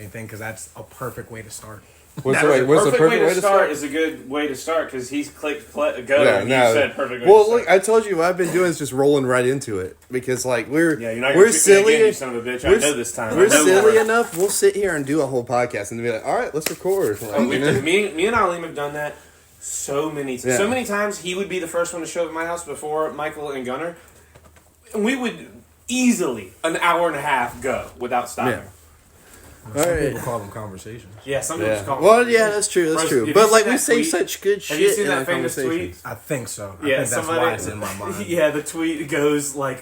anything because that's a perfect way to start. What's the perfect way to start? Is a good way to start because he's clicked go and you said perfect way to start. Look, I told you what I've been doing is just rolling right into it because like we're silly. Again, you son of a bitch. I know this time. We're silly enough. We'll sit here and do a whole podcast and be like, all right, let's record. Me and Leem have done that so many times. So many times he would be the first one to show up at my house before Michael and Gunnar. And we would easily an hour and a half go without stopping. Yeah. Some people call them conversations. Yeah, some people call them that's true. That's true. But like we say such good shit. Have you seen that famous tweet? I think so. Yeah, I think that's why it's in my mind. Yeah, the tweet goes like,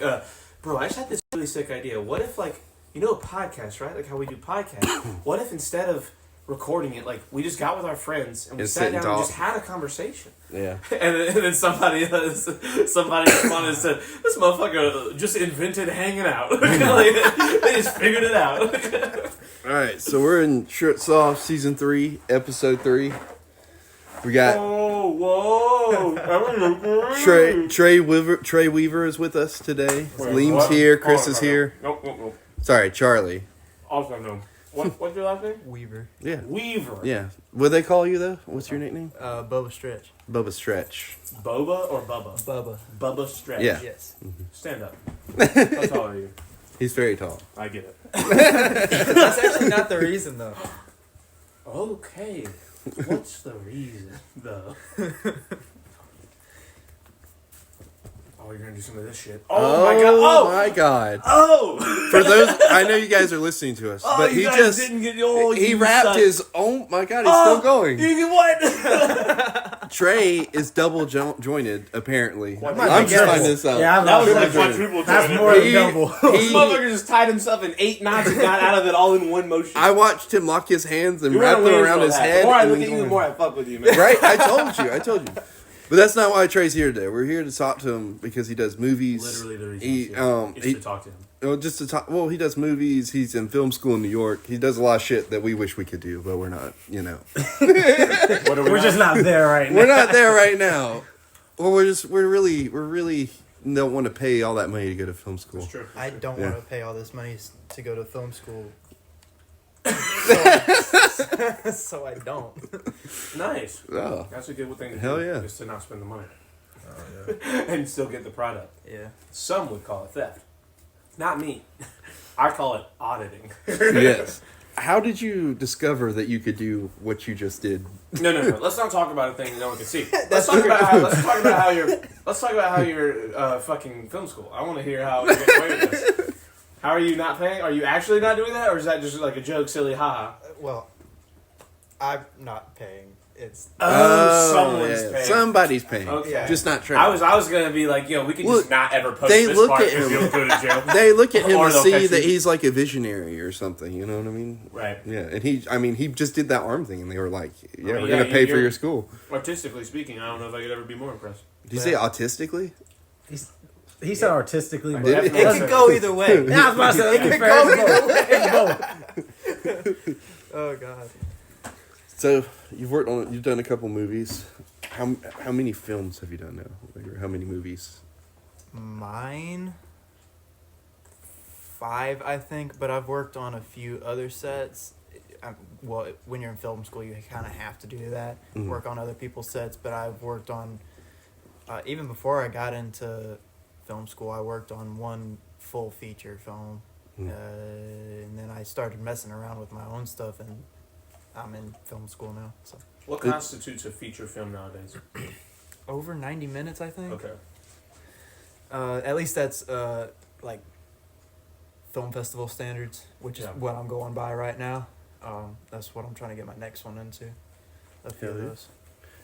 bro, I just had this really sick idea. What if like, you know a podcast, right? Like how we do podcasts. What if instead of recording it, like we just got with our friends and we sat down and just had a conversation. Yeah. And then somebody responded and said, "This motherfucker just invented hanging out. Like, they just figured it out." All right, so we're in Shirt Soft season 3, episode 3. We got Trey Weaver is with us today. Leem's here. Chris is here. Nope. Sorry, Charlie. Also no. What's your last name? Weaver. Yeah. Weaver. Yeah. What they call you though? What's your nickname? Bubba Stretch. Bubba Stretch. Boba or Bubba? Bubba. Bubba Stretch. Yeah. Yes. Mm-hmm. Stand up. How tall are you? He's very tall. I get it. That's actually not the reason though. Okay. What's the reason though? Oh, you're gonna do some of this shit. Oh my god! Oh my god! Oh! For those, I know you guys are listening to us, but he just didn't get he wrapped his. Oh my god! He's still going. You get what? Trey is double jointed. Apparently, I'm just finding this out. Yeah, that was like quadruple. That's more than double. This motherfucker just tied himself in 8 knots and got out of it all in one motion. I watched him lock his hands and wrap them around his head. The more I look at you, the more I fuck with you, man. Right? I told you. But that's not why Trey's here today. We're here to talk to him because he does movies. Literally the reason. To talk to him. Just to talk. Well, he does movies. He's in film school in New York. He does a lot of shit that we wish we could do, but we're not. You know, we're just not there right now. We're not there right now. Well, we're really don't want to pay all that money to go to film school. That's true. I don't want to pay all this money to go to film school. So I don't. Nice. Oh. That's a good thing to Hell do. yeah. Just to not spend the money. Oh, yeah. And still get the product. Yeah. Some would call it theft. Not me. I call it auditing. Yes. How did you discover that you could do what you just did? No. Let's not talk about a thing that no one can see. Let's talk about how you're fucking film school. I want to hear how you get away with this. How are you not paying? Are you actually not doing that, or is that just like a joke, silly, haha? Well, I'm not paying. It's someone's paying. Somebody's paying. Okay. Just not Trey. I was gonna be like, we could just not ever post they this look part at because him. you'll go to jail. They look at him Or and they'll see catch that you. he's like a visionary or something. You know what I mean? Right. Yeah, and he just did that arm thing, and they were like, "Yeah, we're yeah, gonna pay for your school." Artistically speaking, I don't know if I could ever be more impressed. Did you say autistically? He said artistically, but Did it could go either way. Yeah, I was about to say, it could go either way. Oh god. So you've done a couple movies. How many films have you done now? Or how many movies? Mine 5, I think, but I've worked on a few other sets. Well, when you're in film school, you kind of have to do that, work on other people's sets. But I've worked on, even before I got into film school, I worked on one full feature film, and then I started messing around with my own stuff, and I'm in film school now. So what constitutes a feature film nowadays? over 90 minutes, I think. Okay. At least that's like film festival standards, which is what I'm going by right now. That's what I'm trying to get my next one into. A few of those.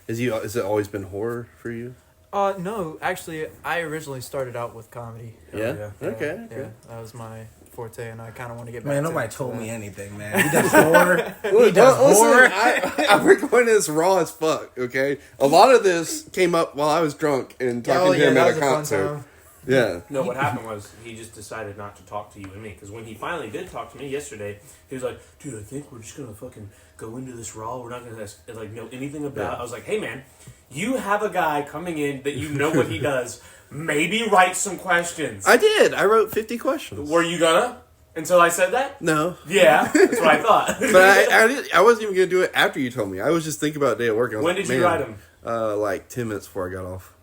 Has it always been horror for you? No, actually, I originally started out with comedy. Yeah. Okay. Yeah, that was my forte, and I kind of want to get back. Man, to nobody told me anything, man. He does horror. He does horror. horror. I'm recording this raw as fuck. Okay, a lot of this came up while I was drunk and talking to him at a concert. Yeah. No, what happened was he just decided not to talk to you and me. Because when he finally did talk to me yesterday, he was like, dude, I think we're just going to fucking go into this raw. We're not going to like know anything about it. I was like, hey, man, you have a guy coming in that you know what he does. Maybe write some questions. I did. I wrote 50 questions. Were you gonna? Until I said that? No. Yeah, that's what I thought. But I wasn't even going to do it after you told me. I was just thinking about a day at work. When did you write them? Like 10 minutes before I got off.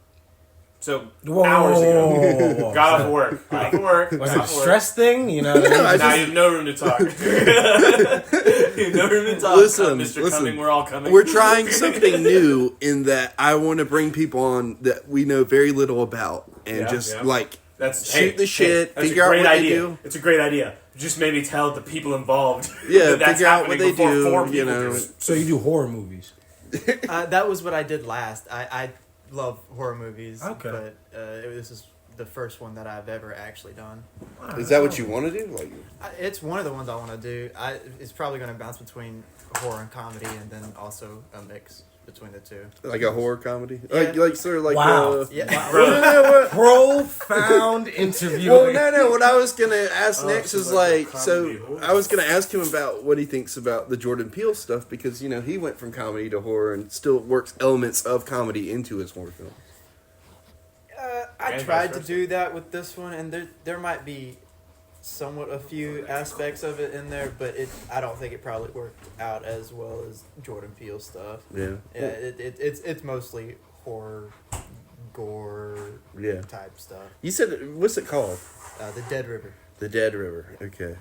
So, hours ago. Got off work. Got off work. Was it a stress thing? You know, now you have no room to talk. You have no room to talk. Listen, Mr. Cumming, we're all coming. We're trying something new in that I want to bring people on that we know very little about and shoot the shit, figure out what they do. It's a great idea. Just maybe tell the people involved. Yeah, that that's figure out what they do. You know. So you do horror movies? That was what I did last. I love horror movies. Okay. But this is the first one that I've ever actually done. Is that what you want to do? Like, it's one of the ones I want to do. It's probably going to bounce between horror and comedy, and then also a mix between the two. like a horror comedy? Yeah. Like sort of like... Wow. Yeah. Profound interview. Well, no. What I was gonna ask next so is like a like, so comedy horror. I was gonna ask him about what he thinks about the Jordan Peele stuff because you know he went from comedy to horror and still works elements of comedy into his horror film. I And tried vice to versa. do that with this one, and there might be somewhat a few aspects of it in there, but I don't think it probably worked out as well as Jordan Peele stuff. Yeah. Yeah, it's mostly horror, gore Yeah. type stuff. You said what's it called? The Dead River. The Dead River. Okay.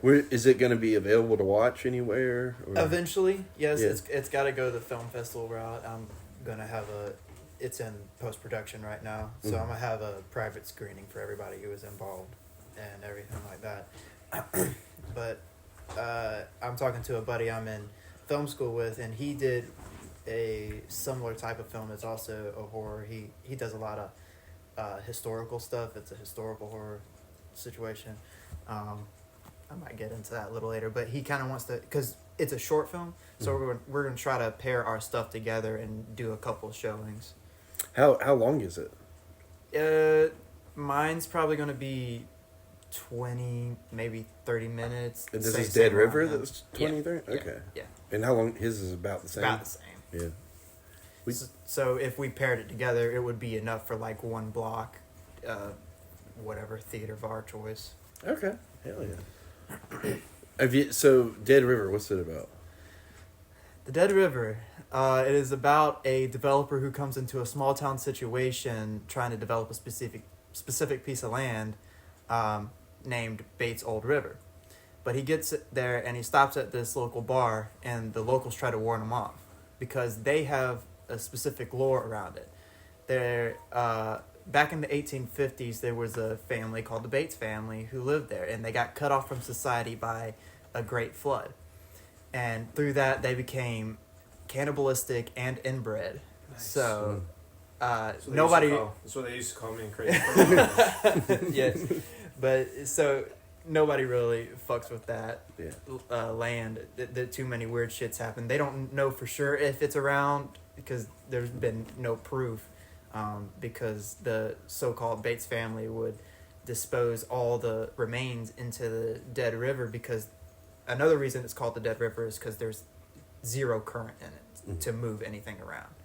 Where is it going to be available to watch anywhere? Or? Eventually, yes, Yeah. it's got to go the film festival route. I'm gonna have it's in post production right now, so I'm gonna have a private screening for everybody who is involved and everything like that. But I'm talking to a buddy I'm in film school with, and he did a similar type of film. It's also a horror. He does a lot of historical stuff. It's a historical horror situation. I might get into that a little later, but he kind of wants to, because it's a short film, so we're gonna try to pair our stuff together and do a couple of showings. How long is it? Mine's probably gonna be 20, maybe 30 minutes. And this Same- is Dead same River around that's 23? Yeah, Okay. Yeah. And how long? His is about the same? About the same. Yeah. So if we paired it together, it would be enough for like one block, whatever theater of our choice. Okay. Hell yeah. So, Dead River, what's it about? The Dead River. It is about a developer who comes into a small town situation trying to develop a specific piece of land named Bates Old River. But he gets there and he stops at this local bar, and the locals try to warn him off because they have a specific lore around it. They're back in the 1850s, there was a family called the Bates family who lived there, and they got cut off from society by a great flood. And through that, they became cannibalistic and inbred. Nice. So, That's what nobody... That's what they used to call me in Crazy. Yes. But, so, nobody really fucks with that land. Too many weird shits happen. They don't know for sure if it's around because there's been no proof. Because the so-called Bates family would dispose all the remains into the Dead River, because another reason it's called the Dead River is because there's zero current in it to move anything around.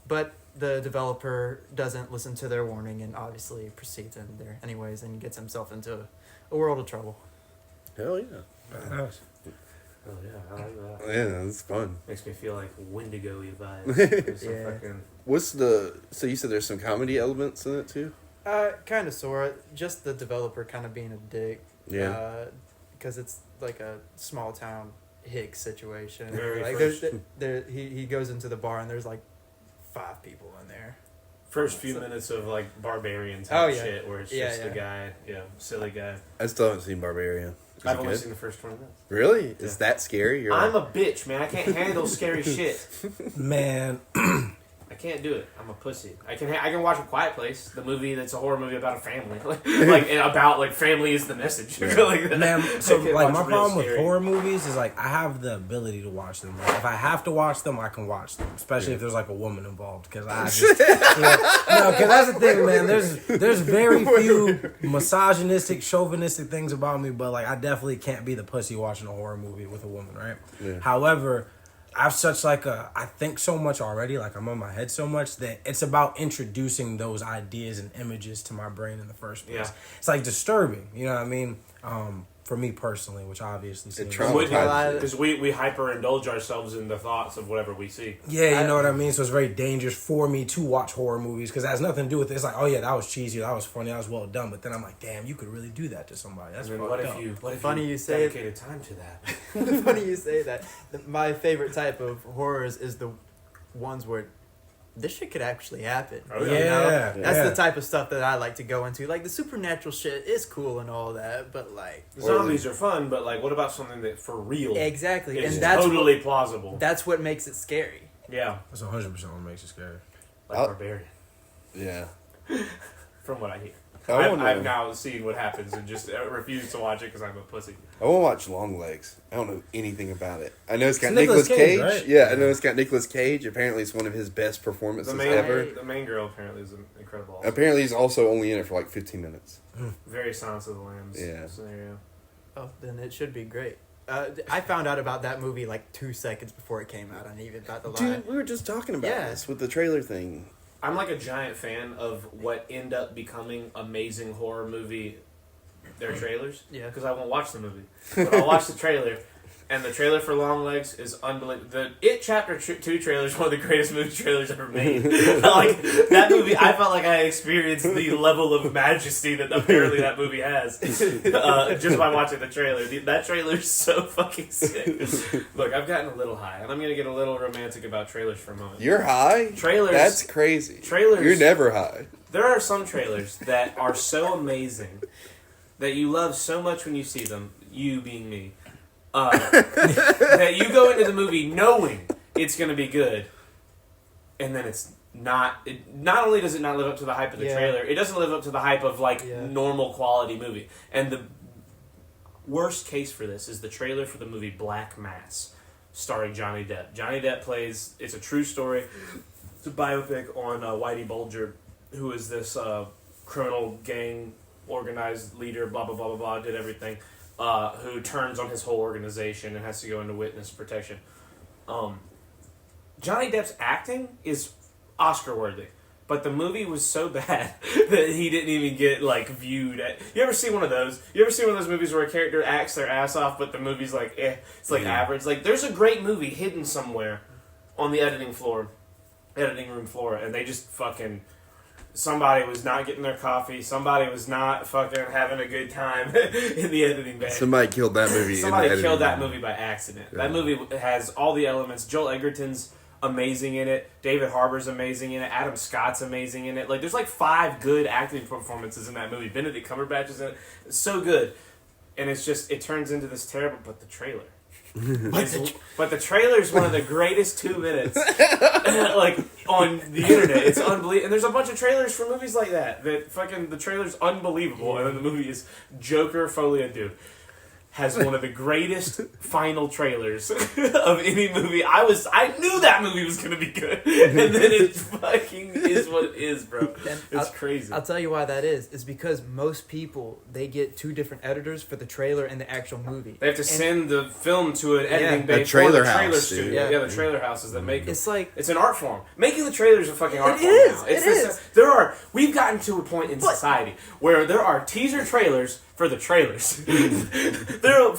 But the developer doesn't listen to their warning and obviously proceeds in there anyways and gets himself into a world of trouble. Hell yeah. Nice. Oh yeah, I like that. Yeah, it's fun. Makes me feel like Wendigo-y vibes. Yeah. What's so you said there's some comedy elements in it too? Kind of, sort of. Just the developer kind of being a dick. Yeah. Because it's like a small town hick situation. Very Like first. he goes into the bar and there's like 5 people in there. First few minutes of like barbarian Oh, type yeah. shit where it's Yeah, just a yeah. guy, silly guy. I still haven't seen Barbarian. Is I've it only good? seen the first 20 minutes. Really? Is that scary? You're I'm like, a bitch, man. I can't handle scary shit. Man, I can't do it. I'm a pussy. I can watch A Quiet Place, the movie that's a horror movie about a family, like family is the message. Like that. man. I So can't like watch my real problem with scary. horror movies is like I have the ability to watch them. Like, if I have to watch them, I can watch them, especially if there's like a woman involved. Because I just no, because that's the thing, man. There's very few misogynistic, chauvinistic things about me, but like I definitely can't be the pussy watching a horror movie with a woman, right? Yeah. However, I have such I think so much already, like I'm on my head so much that it's about introducing those ideas and images to my brain in the first place. Yeah. It's like disturbing, you know what I mean? For me personally, which obviously seems because we hyper indulge ourselves in the thoughts of whatever we see. Yeah, you know what I mean? So it's very dangerous for me to watch horror movies because it has nothing to do with it. It's like, oh yeah, that was cheesy, that was funny, that was well done. But then I'm like, damn, you could really do that to somebody. That's fucked up. What if funny you say dedicated time to that? Funny you say that. My favorite type of horrors is the ones where this shit could actually happen. Oh, yeah. You know? That's the type of stuff that I like to go into. Like, the supernatural shit is cool and all that, but like... Zombies are fun, but like, what about something that for real... Exactly. Is and that's totally plausible. That's what makes it scary. Yeah. That's 100% what makes it scary. Like Barbarian. Yeah. From what I hear. I've now seen what happens and just refuse to watch it because I'm a pussy. I won't watch Long Legs. I don't know anything about it. I know it's got Nicolas Cage. Right? Yeah, I know it's got Nicolas Cage. Apparently, it's one of his best performances ever. The main girl apparently is incredible. Also. Apparently, he's also only in it for like 15 minutes. Very Silence of the Lambs scenario. Oh, then it should be great. I found out about that movie like 2 seconds before it came out. I didn't even about the line. Dude, we were just talking about this with the trailer thing. I'm like a giant fan of what end up becoming amazing horror movie, their trailers. Yeah. Because I won't watch the movie. But I'll watch the trailer. And the trailer for Long Legs is unbelievable. The It Chapter 2 trailer is one of the greatest movie trailers ever made. Like, that movie, I felt like I experienced the level of majesty that apparently that movie has. Just by watching the trailer. That trailer is so fucking sick. Look, I've gotten a little high. And I'm going to get a little romantic about trailers for a moment. You're high? Trailers. That's crazy. Trailers. You're never high. There are some trailers that are so amazing that you love so much when you see them, you being me. That you go into the movie knowing it's going to be good, and then it's not. Not only does it not live up to the hype of the trailer, it doesn't live up to the hype of normal quality movie. And the worst case for this is the trailer for the movie Black Mass, starring Johnny Depp. Johnny Depp plays. It's a true story. It's a biopic on Whitey Bulger, who is this criminal gang organized leader. Blah blah blah blah blah. Did everything. Who turns on his whole organization and has to go into witness protection. Johnny Depp's acting is Oscar-worthy, but the movie was so bad that he didn't even get, viewed at... You ever see one of those? You ever see one of those movies where a character acts their ass off, but the movie's it's average? Like, there's a great movie hidden somewhere on the editing room floor, and they just fucking... Somebody was not getting their coffee. Somebody was not fucking having a good time in the editing bay. Somebody killed that movie. Somebody killed that movie by accident. Yeah. That movie has all the elements. Joel Edgerton's amazing in it. David Harbour's amazing in it. Adam Scott's amazing in it. There's 5 good acting performances in that movie. Benedict Cumberbatch is in it. It's so good. And it's just, it turns into this terrible, but the trailer. But the trailer is one of the greatest 2 minutes on the internet. It's unbelievable. And there's a bunch of trailers for movies like that fucking the trailer's unbelievable, and then the movie is Joker Folie à Deux. Has one of the greatest final trailers of any movie. I knew that movie was going to be good. And then it fucking is what it is, bro. It's crazy. I'll tell you why that is. It's because most people, they get 2 different editors for the trailer and the actual movie. They have to send the film to an editing bay for the trailer studio. Yeah, the trailer houses that make it. It's an art form. Making the trailers a fucking art form now. It is. We've gotten to a point in society where there are teaser trailers for the trailers.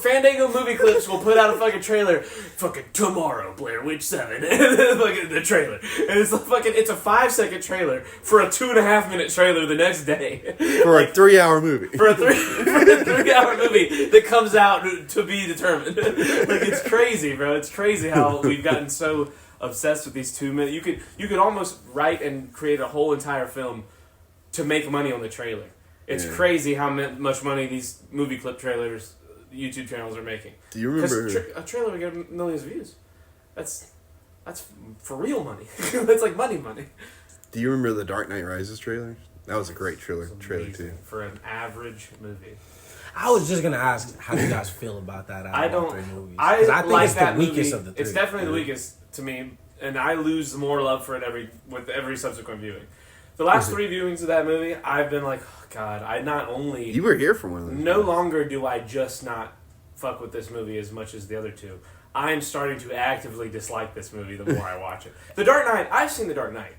Fandango movie clips will put out a fucking trailer, fucking tomorrow, Blair Witch 7, fucking the trailer. And it's it's a 5-second trailer for a 2.5-minute trailer the next day. For a 3-hour movie. For a 3-hour movie that comes out to be determined. It's crazy, bro. It's crazy how we've gotten so obsessed with these 2 minutes. You could almost write and create a whole entire film to make money on the trailer. It's crazy how much money these movie clip trailers, YouTube channels are making. Do you remember... a trailer would get millions of views. That's for real money. That's like money. Do you remember the Dark Knight Rises trailer? That was a great trailer too. For an average movie. I was just going to ask how you guys feel about that out of all 3 movies. I think like it's the weakest of the 3. It's definitely the weakest to me, and I lose more love for it with every subsequent viewing. The last 3 viewings of that movie, I've been like, oh God, I not only... You were here for one of them. No longer do I just not fuck with this movie as much as the other two. I'm starting to actively dislike this movie the more I watch it. The Dark Knight, I've seen The Dark Knight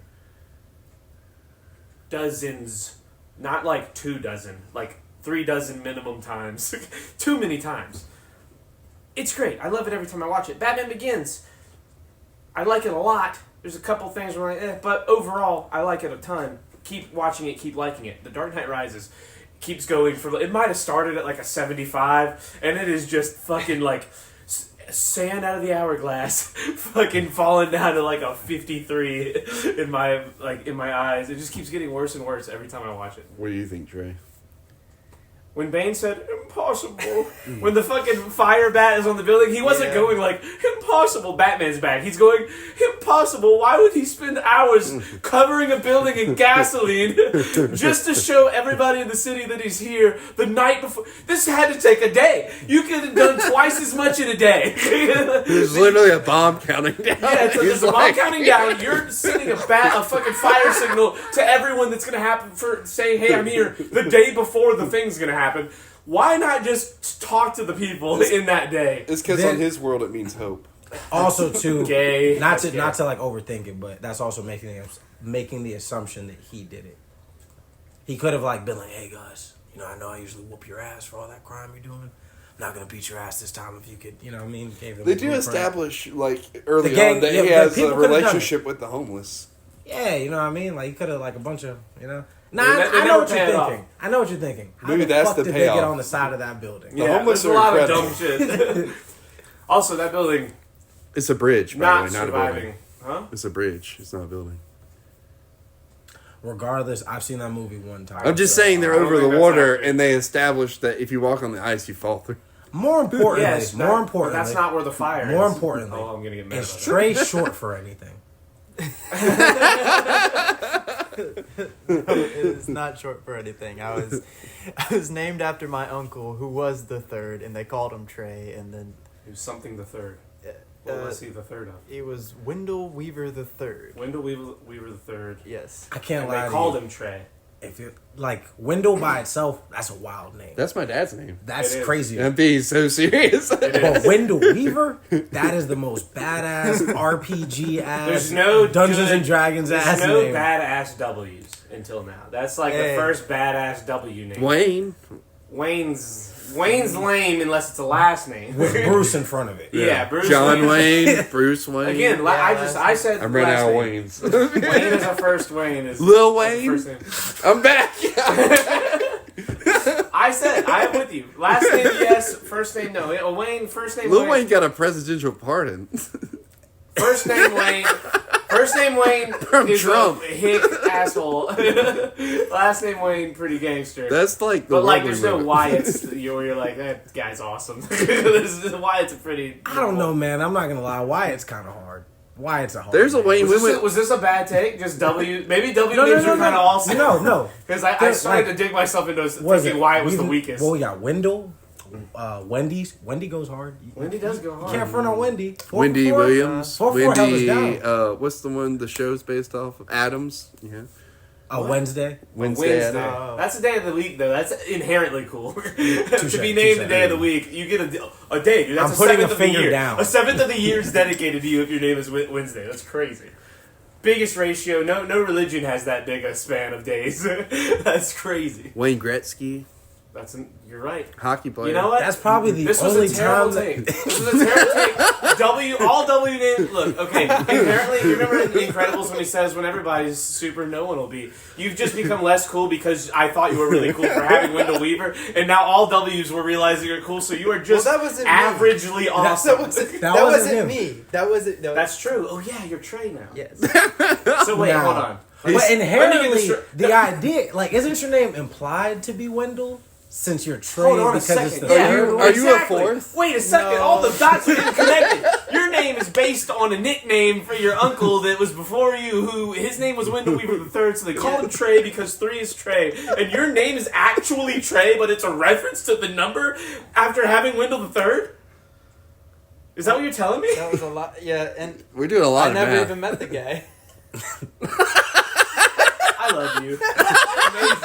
dozens, not like 2 dozen, like 3 dozen minimum times. Too many times. It's great. I love it every time I watch it. Batman Begins, I like it a lot. There's a couple things where I'm like, but overall, I like it a ton. Keep watching it, keep liking it. The Dark Knight Rises keeps going for, it might have started at like a 75, and it is just fucking like sand out of the hourglass, fucking falling down to like a 53 in my eyes. It just keeps getting worse and worse every time I watch it. What do you think, Trey? When Bane said, impossible, when the fucking fire bat is on the building, he wasn't going like, impossible, Batman's back. He's going, impossible, why would he spend hours covering a building in gasoline just to show everybody in the city that he's here the night before? This had to take a day. You could have done twice as much in a day. There's literally a bomb counting down. Yeah, there's a bomb counting down. You're sending a fucking fire signal to everyone that's going to happen for saying, hey, I'm here the day before the thing's going to happen. Why not just talk to the people in that day? It's because on his world it means hope. Also, too, gay. Not to like overthink it, but that's also making the assumption that he did it. He could have like been like, "Hey guys, I know I usually whoop your ass for all that crime you're doing. I'm not gonna beat your ass this time if you could, what I mean." They do establish like early on that he has a relationship with the homeless. Yeah, you know what I mean. Like you could have like a bunch of Nah, I know what you're thinking. I know what you're thinking. Maybe that's the payoff. Did they get on the side of that building? The homeless there's a are lot incredible. of dumb shit. Also, that building. It's a bridge, by the way, not surviving. a building. Huh? It's a bridge. It's not a building. Regardless, I've seen that movie one time. I'm just saying they're over the water, and they established that if you walk on the ice, you fall through. More importantly, that's not where the fire is. More importantly, I'm gonna get mad is Trey short for anything? No, it is not short for anything. I was named after my uncle, who was the third, and they called him Trey. And then he was something the third. What was he the third of? He was Wendell Weaver the third. Wendell Weaver the third. Yes, I can't lie. They called him Trey. If it like Wendell by itself, that's a wild name. That's my dad's name. That's crazy. I'm being so serious. But Wendell Weaver, that is the most badass RPG ass. There's no Dungeons and Dragons ass name. There's no badass W's until now. That's like the first badass W name. Wayne's lame unless it's a last name with Bruce in front of it. Yeah, Bruce. John Wayne, Bruce Wayne. Again, I said. I'm running out of Waynes. Wayne is our first Wayne. Is Lil Wayne. I'm back. I'm with you. Last name yes, first name no. Wayne, first name. Lil Wayne got a presidential pardon. First name Wayne. First name Wayne is Trump. A hick asshole. Last name Wayne, pretty gangster. That's like the. But like, there's no Wyatt's. You're like, that guy's awesome. Wyatt's a pretty. I don't know, man. I'm not gonna lie. Wyatt's kind of hard. Wyatt's a hard. There's a Wayne. Was this a bad take? Just W? Maybe W names are kind of awesome. No. Because I started to dig myself into thinking Wyatt was the weakest. Well, we got Wendell. Wendy's. Wendy goes hard. Wendy does go hard. You can't front on Wendy. Wendy Williams. Wendy. What's the one the show's based off of? Adams. Yeah. Wednesday. Wednesday. That's the day of the week, though. That's inherently cool. To be named the day of the week, you get a day, dude. That's I'm putting a finger down. A seventh of the year is dedicated to you if your name is Wednesday. That's crazy. Biggest ratio. No religion has that big a span of days. That's crazy. Wayne Gretzky. You're right. Hockey player. You know what? That's probably the only time. This was a terrible take. All W names. Look, okay. Apparently, you remember in The Incredibles when he says, "When everybody's super, no one will be." You've just become less cool because I thought you were really cool for having Wendell Weaver, and now all W's were realizing you're cool. So you are just averagely awesome. That wasn't me. That wasn't. No. That's true. Oh yeah, you're Trey now. Yes. So wait, hold on. But inherently, the idea, like, isn't your name implied to be Wendell? Since you're Trey, hold on because a second. it's the third. Are you a fourth? Wait a second. No. All the dots are getting connected. Your name is based on a nickname for your uncle that was before you, who his name was Wendell Weaver the Third, so they called him Trey because 3 is Trey. And your name is actually Trey, but it's a reference to the number after having Wendell the Third? Is that what you're telling me? That was a lot. Yeah, and we're doing a lot of math. I never math. even met the guy. I love you. You're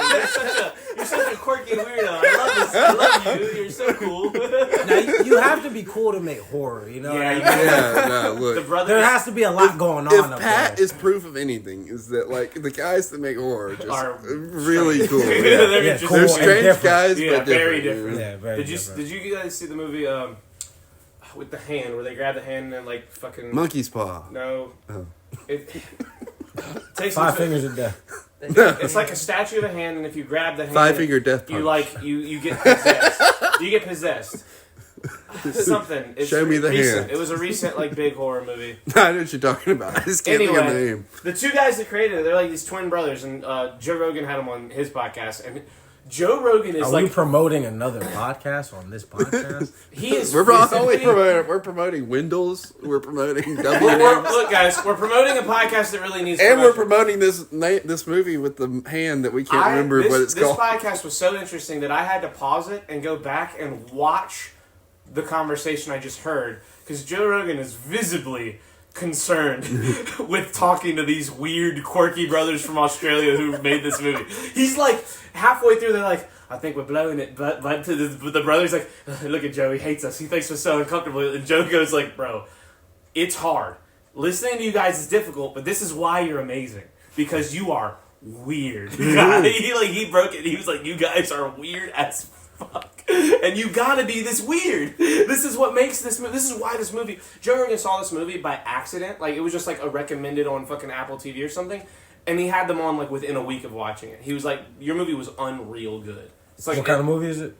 amazing. You're such a quirky weirdo. I love you. You're so cool. Now, you have to be cool to make horror, you know? No, look. There has to be a lot going on up Pat there. is proof of anything, is that, like, the guys that make horror are just really cool. They're cool They're strange different. guys, Yeah, but very different. different. Yeah, very Did you guys see the movie with the hand, where they grab the hand and, like, fucking... Monkey's paw. No. Oh. It takes 5 fingers of death. It's like a statue of a hand, and if you grab the hand... 5-finger death You punch. you get possessed. You get possessed. Something. It's Show me the recent. hand. It was a recent, like, big horror movie. I know what you're talking about. I just can't think of the name. The two guys that created it, they're like these twin brothers, and Joe Rogan had them on his podcast, and Joe Rogan is Are we promoting another podcast on this podcast? He is. We're promoting Windows. We're promoting W. Look, guys, we're promoting a podcast that really needs. And we're promoting this movie with the hand that we can't remember what it's called. This podcast was so interesting that I had to pause it and go back and watch the conversation I just heard, because Joe Rogan is visibly concerned with talking to these weird, quirky brothers from Australia who made this movie. He's like, halfway through, they're like, I think we're blowing it, but the brother's like, look at Joe, he hates us, he thinks we're so uncomfortable, and Joe goes like, bro, it's hard. Listening to you guys is difficult, but this is why you're amazing, because you are weird. He broke it, he was like, you guys are weird as fuck. And you gotta be this weird. This is what makes this movie. This is why this movie. Joe Rogan saw this movie by accident. Like, it was just like a recommended on fucking Apple TV or something. And he had them on like within a week of watching it. He was like, your movie was unreal good. It's like, What kind of movie is it?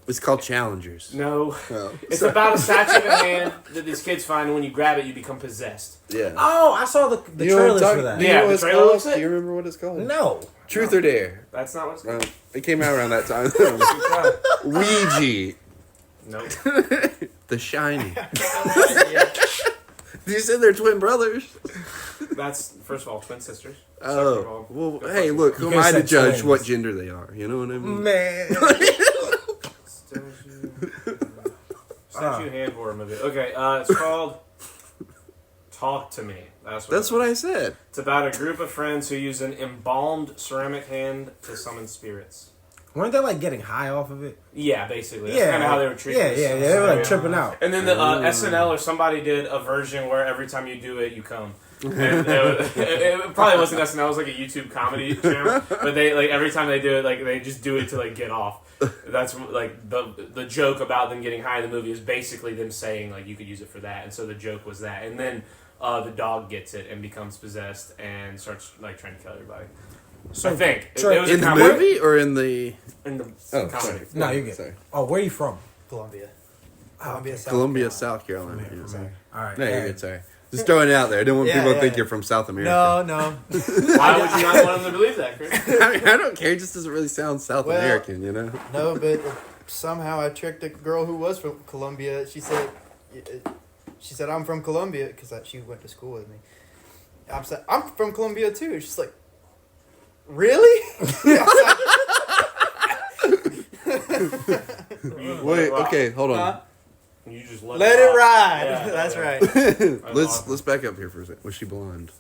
It's called Challengers. No. Oh. It's about a statue of a hand that these kids find, and when you grab it, you become possessed. Yeah. Oh, I saw the trailers for that. Yeah, the trailer looks it. Do you remember what it's called? No. Truth or Dare. That's not what it's called. It came out around that time. Ouija. Nope. The Shining. You said they're twin brothers. That's, first of all, twin sisters. Oh. Well, hey, look, who am I to judge what gender they are? You know what I mean? Man. Statue hand horror movie. Okay, it's called Talk to Me. That's what I said. It's about a group of friends who use an embalmed ceramic hand to summon spirits. Weren't they like getting high off of it? Yeah, basically. That's kind of how they were treating it. Yeah, they were like tripping out. And then the SNL or somebody did a version where every time you do it, you come. And it probably wasn't SNL, it was like a YouTube comedy channel. But they, like, every time they do it, like, they just do it to, like, get off. That's, like, the joke about them getting high in the movie is basically them saying, like, you could use it for that. And so the joke was that. And then the dog gets it and becomes possessed and starts, like, trying to kill everybody. So I think. Sure. It was in the movie or in the... In the comedy. Sorry. No, you're good. Sorry. Oh, where are you from? Columbia. South Carolina. Yeah. All right. No, you're good, sorry. Just throwing it out there. I don't want people to think you're from South America. No. Why would you not want them to believe that, Chris? I mean, I don't care. It just doesn't really sound South American, you know? No, but somehow I tricked a girl who was from Columbia. She said, I'm from Columbia, because she went to school with me. I said, I'm from Columbia too. She's like, really? Wait, okay, hold on. You just let it ride. Yeah, That's right. Let's back up here for a second. Was she blonde?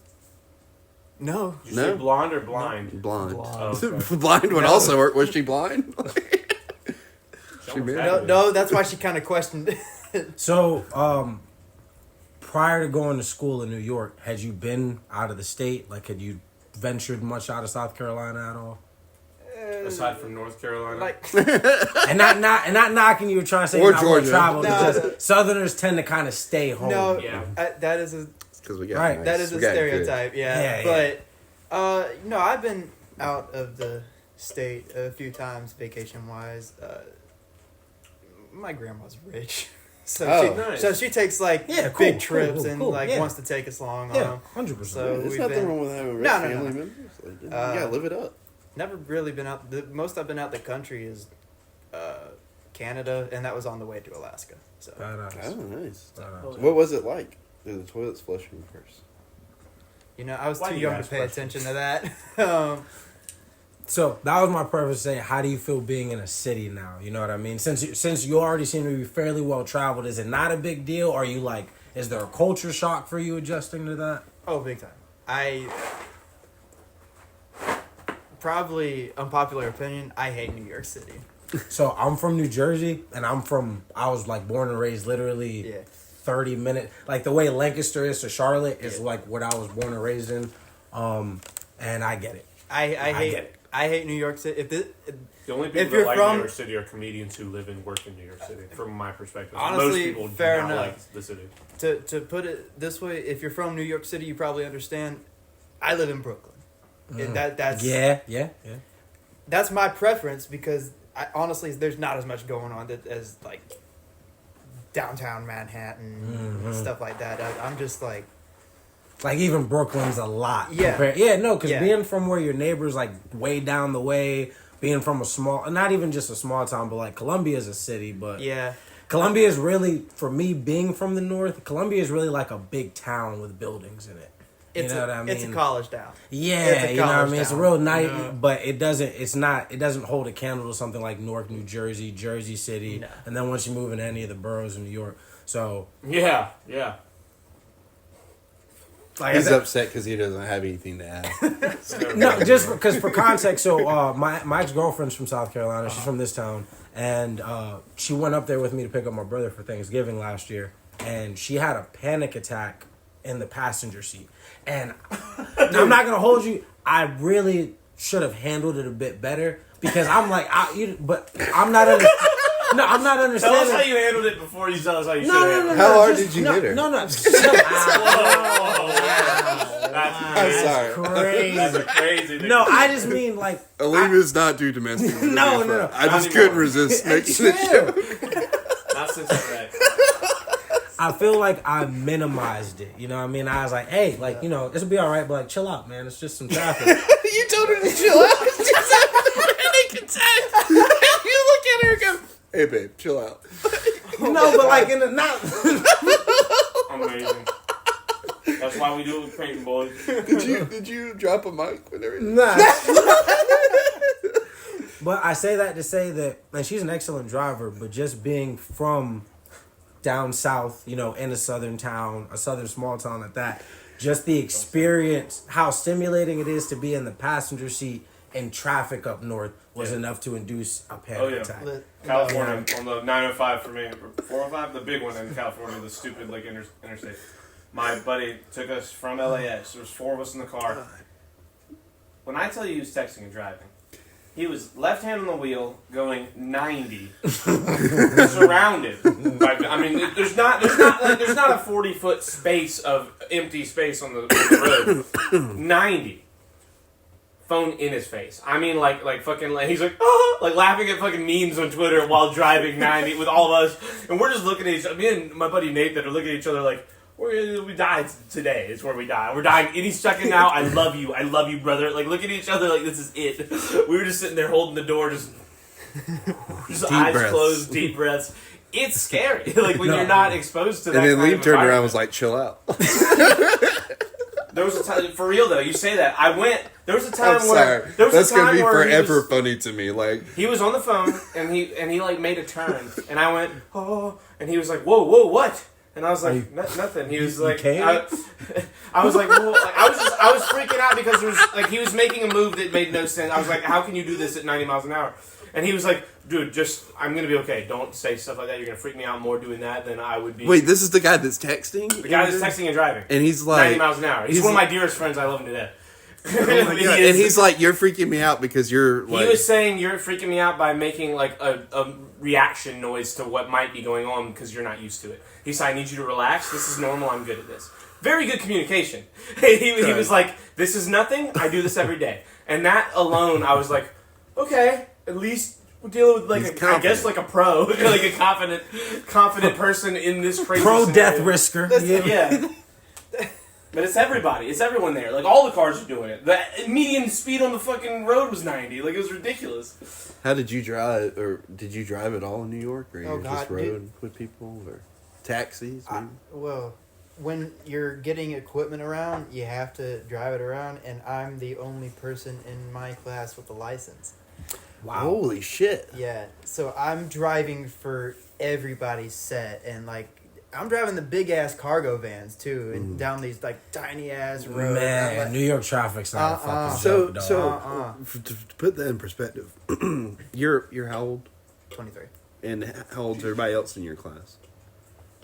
No. Did you say blonde or blind? Blonde. Oh, okay. Blind would also work. Was she blind? No, that's why she kind of questioned it. So, prior to going to school in New York, had you been out of the state? Like, had you ventured much out of South Carolina at all? Aside from North Carolina, and not knocking you, trying to say or not Georgia. Travel. No. Southerners tend to kind of stay home. No, yeah, that is a that is a stereotype. Yeah. But no, I've been out of the state a few times, vacation wise. My grandma's rich. So she takes big trips and wants to take us along. 100%. So there's nothing wrong with having rich family members. Like, you gotta live it up. Never really been out. The most I've been out the country is Canada, and that was on the way to Alaska. So. Oh, nice. What was it like? Did the toilets flush you first? I was too young to pay attention to that. So that was my purpose saying, how do you feel being in a city now? You know what I mean? Since you already seem to be fairly well traveled, is it not a big deal? Or are you like, is there a culture shock for you adjusting to that? Oh, big time. probably unpopular opinion. I hate New York City. So I'm from New Jersey, and I was like born and raised literally 30 minutes. Like the way Lancaster is to Charlotte is like what I was born and raised in. And I get it. I hate New York City. The only people that like New York City are comedians who live and work in New York City, from my perspective. Honestly, most people fair do not enough. like the city. To put it this way, if you're from New York City, you probably understand. I live in Brooklyn. That's That's my preference because honestly, there's not as much going on as like downtown Manhattan and stuff like that. I'm just like even Brooklyn's a lot. Yeah. Because being from where your neighbor's like way down the way, being from not even just a small town, but like Columbia is a city, but Columbia is really, for me being from the north, Columbia is really like a big town with buildings in it. You know what I mean? It's a college town. Yeah, you know what I mean? It's a real nice, but it doesn't hold a candle to something like Newark, New Jersey, Jersey City, and then once you move into any of the boroughs in New York. So yeah. Like he's upset because he doesn't have anything to add. No, just because for context, so my ex-girlfriend's from South Carolina. She's from this town, and she went up there with me to pick up my brother for Thanksgiving last year, and she had a panic attack in the passenger seat. And I'm not gonna hold you. I really should have handled it a bit better because I'm like, but I'm not. I'm not understanding. Tell us how you handled it before you tell us how you should handle it. How hard did you hit her? No. I'm sorry. Crazy. That's a crazy thing. No, I just mean like. Aleem does not do domestic. No. I just couldn't resist making it. Not since that. I feel like I minimized it. You know what I mean? I was like, hey, like, you know, this will be all right, but like, chill out, man. It's just some traffic. You told her to chill out. She's having a panic attack. You look at her and go, hey, babe, chill out. No, but like in the not. Amazing. That's why we do it with Creighton boys. Did you drop a mic with everything? Nah. But I say that to say that, and she's an excellent driver, but just being from down south, you know, in a southern town, a southern small town at that, just the experience, how stimulating it is to be in the passenger seat in traffic up north was enough to induce a panic attack. California on the 905 for me, 405, the big one in California, the stupid like interstate. My buddy took us from LAX. There was 4 of us in the car. When I tell you he was texting and driving, he was left hand on the wheel, going 90, surrounded by. I mean, there's not a 40-foot space of empty space on the road. 90, phone in his face. I mean, like fucking, like he's like, oh, like laughing at fucking memes on Twitter while driving 90 with all of us, and we're just looking at each other. Me and my buddy Nate that are looking at each other like. We died today. It's where we die. We're dying any second now. I love you, brother. Like, look at each other like this is it. We were just sitting there holding the door, just eyes breaths. Closed, deep breaths. It's scary. Like when you're not exposed to that. And then Leem turned around and was like, "Chill out." There was a time, for real though. You say that. There was a time where that's gonna be forever funny to me. Like he was on the phone and he like made a turn and I went oh and he was like whoa what. And I was like, nothing. He was like, I was like, well, like, I was freaking out because there was like he was making a move that made no sense. I was like, how can you do this at 90 miles an hour? And he was like, dude, I'm gonna be okay. Don't say stuff like that. You're gonna freak me out more doing that than I would be. Wait, this is the guy that's texting? The guy that's texting and driving. And he's like 90 miles an hour. He's one of my dearest friends. I love him to death. And he's like, you're freaking me out because you're like... He was saying you're freaking me out by making like a reaction noise to what might be going on because you're not used to it. He said, I need you to relax. This is normal. I'm good at this. Very good communication. He was like, this is nothing. I do this every day. And that alone, I was like, okay, at least we're dealing with like I guess like a pro, like a confident person in this crazy death risker. Yeah. But it's everybody. It's everyone there. Like, all the cars are doing it. The median speed on the fucking road was 90. Like, it was ridiculous. How did you drive? Or did you drive at all in New York? Or you just rode with people? Or taxis? Well, when you're getting equipment around, you have to drive it around. And I'm the only person in my class with a license. Wow. Holy shit. Yeah. So I'm driving for everybody's set. And, like, I'm driving the big ass cargo vans too, and down these like tiny ass roads. Man, like, New York traffic's not a fucking joke, dog. To put that in perspective, you're how old? 23. And how old's everybody else in your class?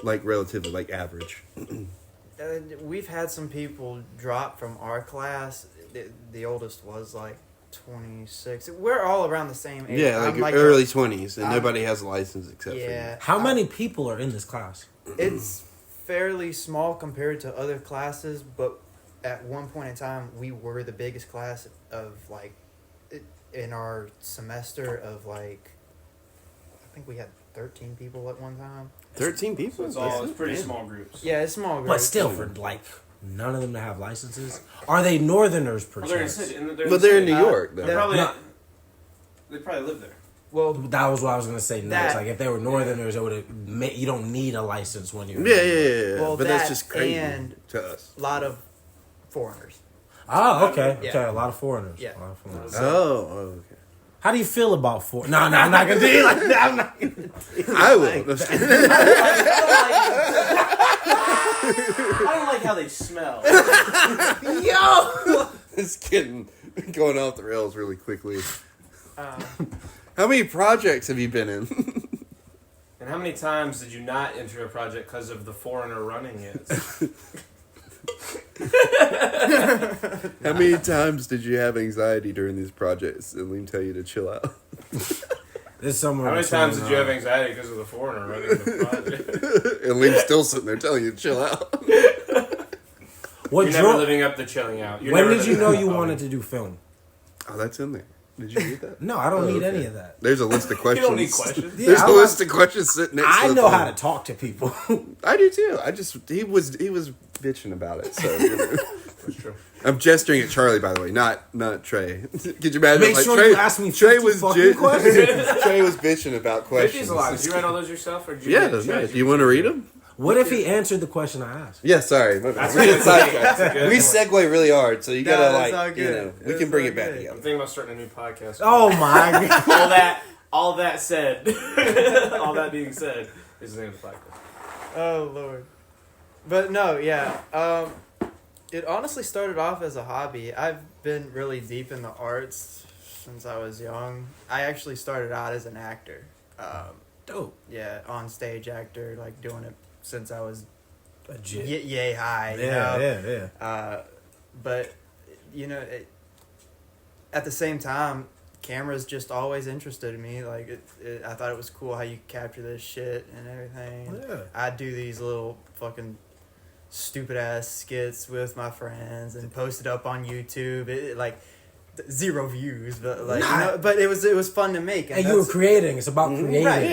Like relatively, like average. We've had some people drop from our class. The oldest was like 26. We're all around the same age. Yeah, like early 20s, and nobody has a license except for you. How many people are in this class? It's fairly small compared to other classes, but at one point in time, we were the biggest class of like in our semester of like. I think we had 13 people at one time. 13 people? So it's pretty small groups. Yeah, it's small groups. But still, for like none of them to have licenses. Are they Northerners per chance? But they're in New York, though. They probably live there. Well, that was what I was gonna say next. Like if they were Northerners, it would have. You don't need a license when you're. Yeah. Well, but that's just crazy and to us. A lot of foreigners. Oh, okay. Yeah. Okay, a lot of foreigners. Yeah. A lot of foreigners. Oh, okay. How do you feel about No, I'm not gonna do it like that. I'm not gonna do it. I will. I don't like how they smell. Yo! It's going off the rails really quickly. How many projects have you been in? And how many times did you not enter a project because of the foreigner running it? How many times did you have anxiety during these projects and Leem tell you to chill out? How many times did you have anxiety because of the foreigner running the project? And Leem's still sitting there telling you to chill out. You're never living up to chilling out. When did you know you wanted to do film? Oh, that's in there. Did you read that? No, I don't need any of that. There's a list of questions. You don't need questions. There's a list of questions sitting next to I the know phone. how to talk to people. I do too. He was bitching about it. So That's true. I'm gesturing at Charlie, by the way, not Trey. Could you imagine? Make sure you ask me 50 fucking questions. Trey was bitching about questions. 50's a lot. Did you write all those yourself, or did you? Yeah, do you want to read them? What if he answered the question I asked? Yeah, sorry. We segue really hard, so you gotta we can bring it back I'm together. thinking about starting a new podcast. Oh my god! all that said, all that being said, is the name of the podcast. Oh Lord. But no, yeah. It honestly started off as a hobby. I've been really deep in the arts since I was young. I actually started out as an actor. Dope. Yeah, on stage actor, like doing it since I was Legit. yay high. Yeah. But at the same time, cameras just always interested me. Like I thought it was cool how you capture this shit and everything. Yeah. I'd do these little fucking stupid ass skits with my friends and post it up on YouTube. It like 0 views, but like but it was fun to make. And you were creating. It's about creating. Right.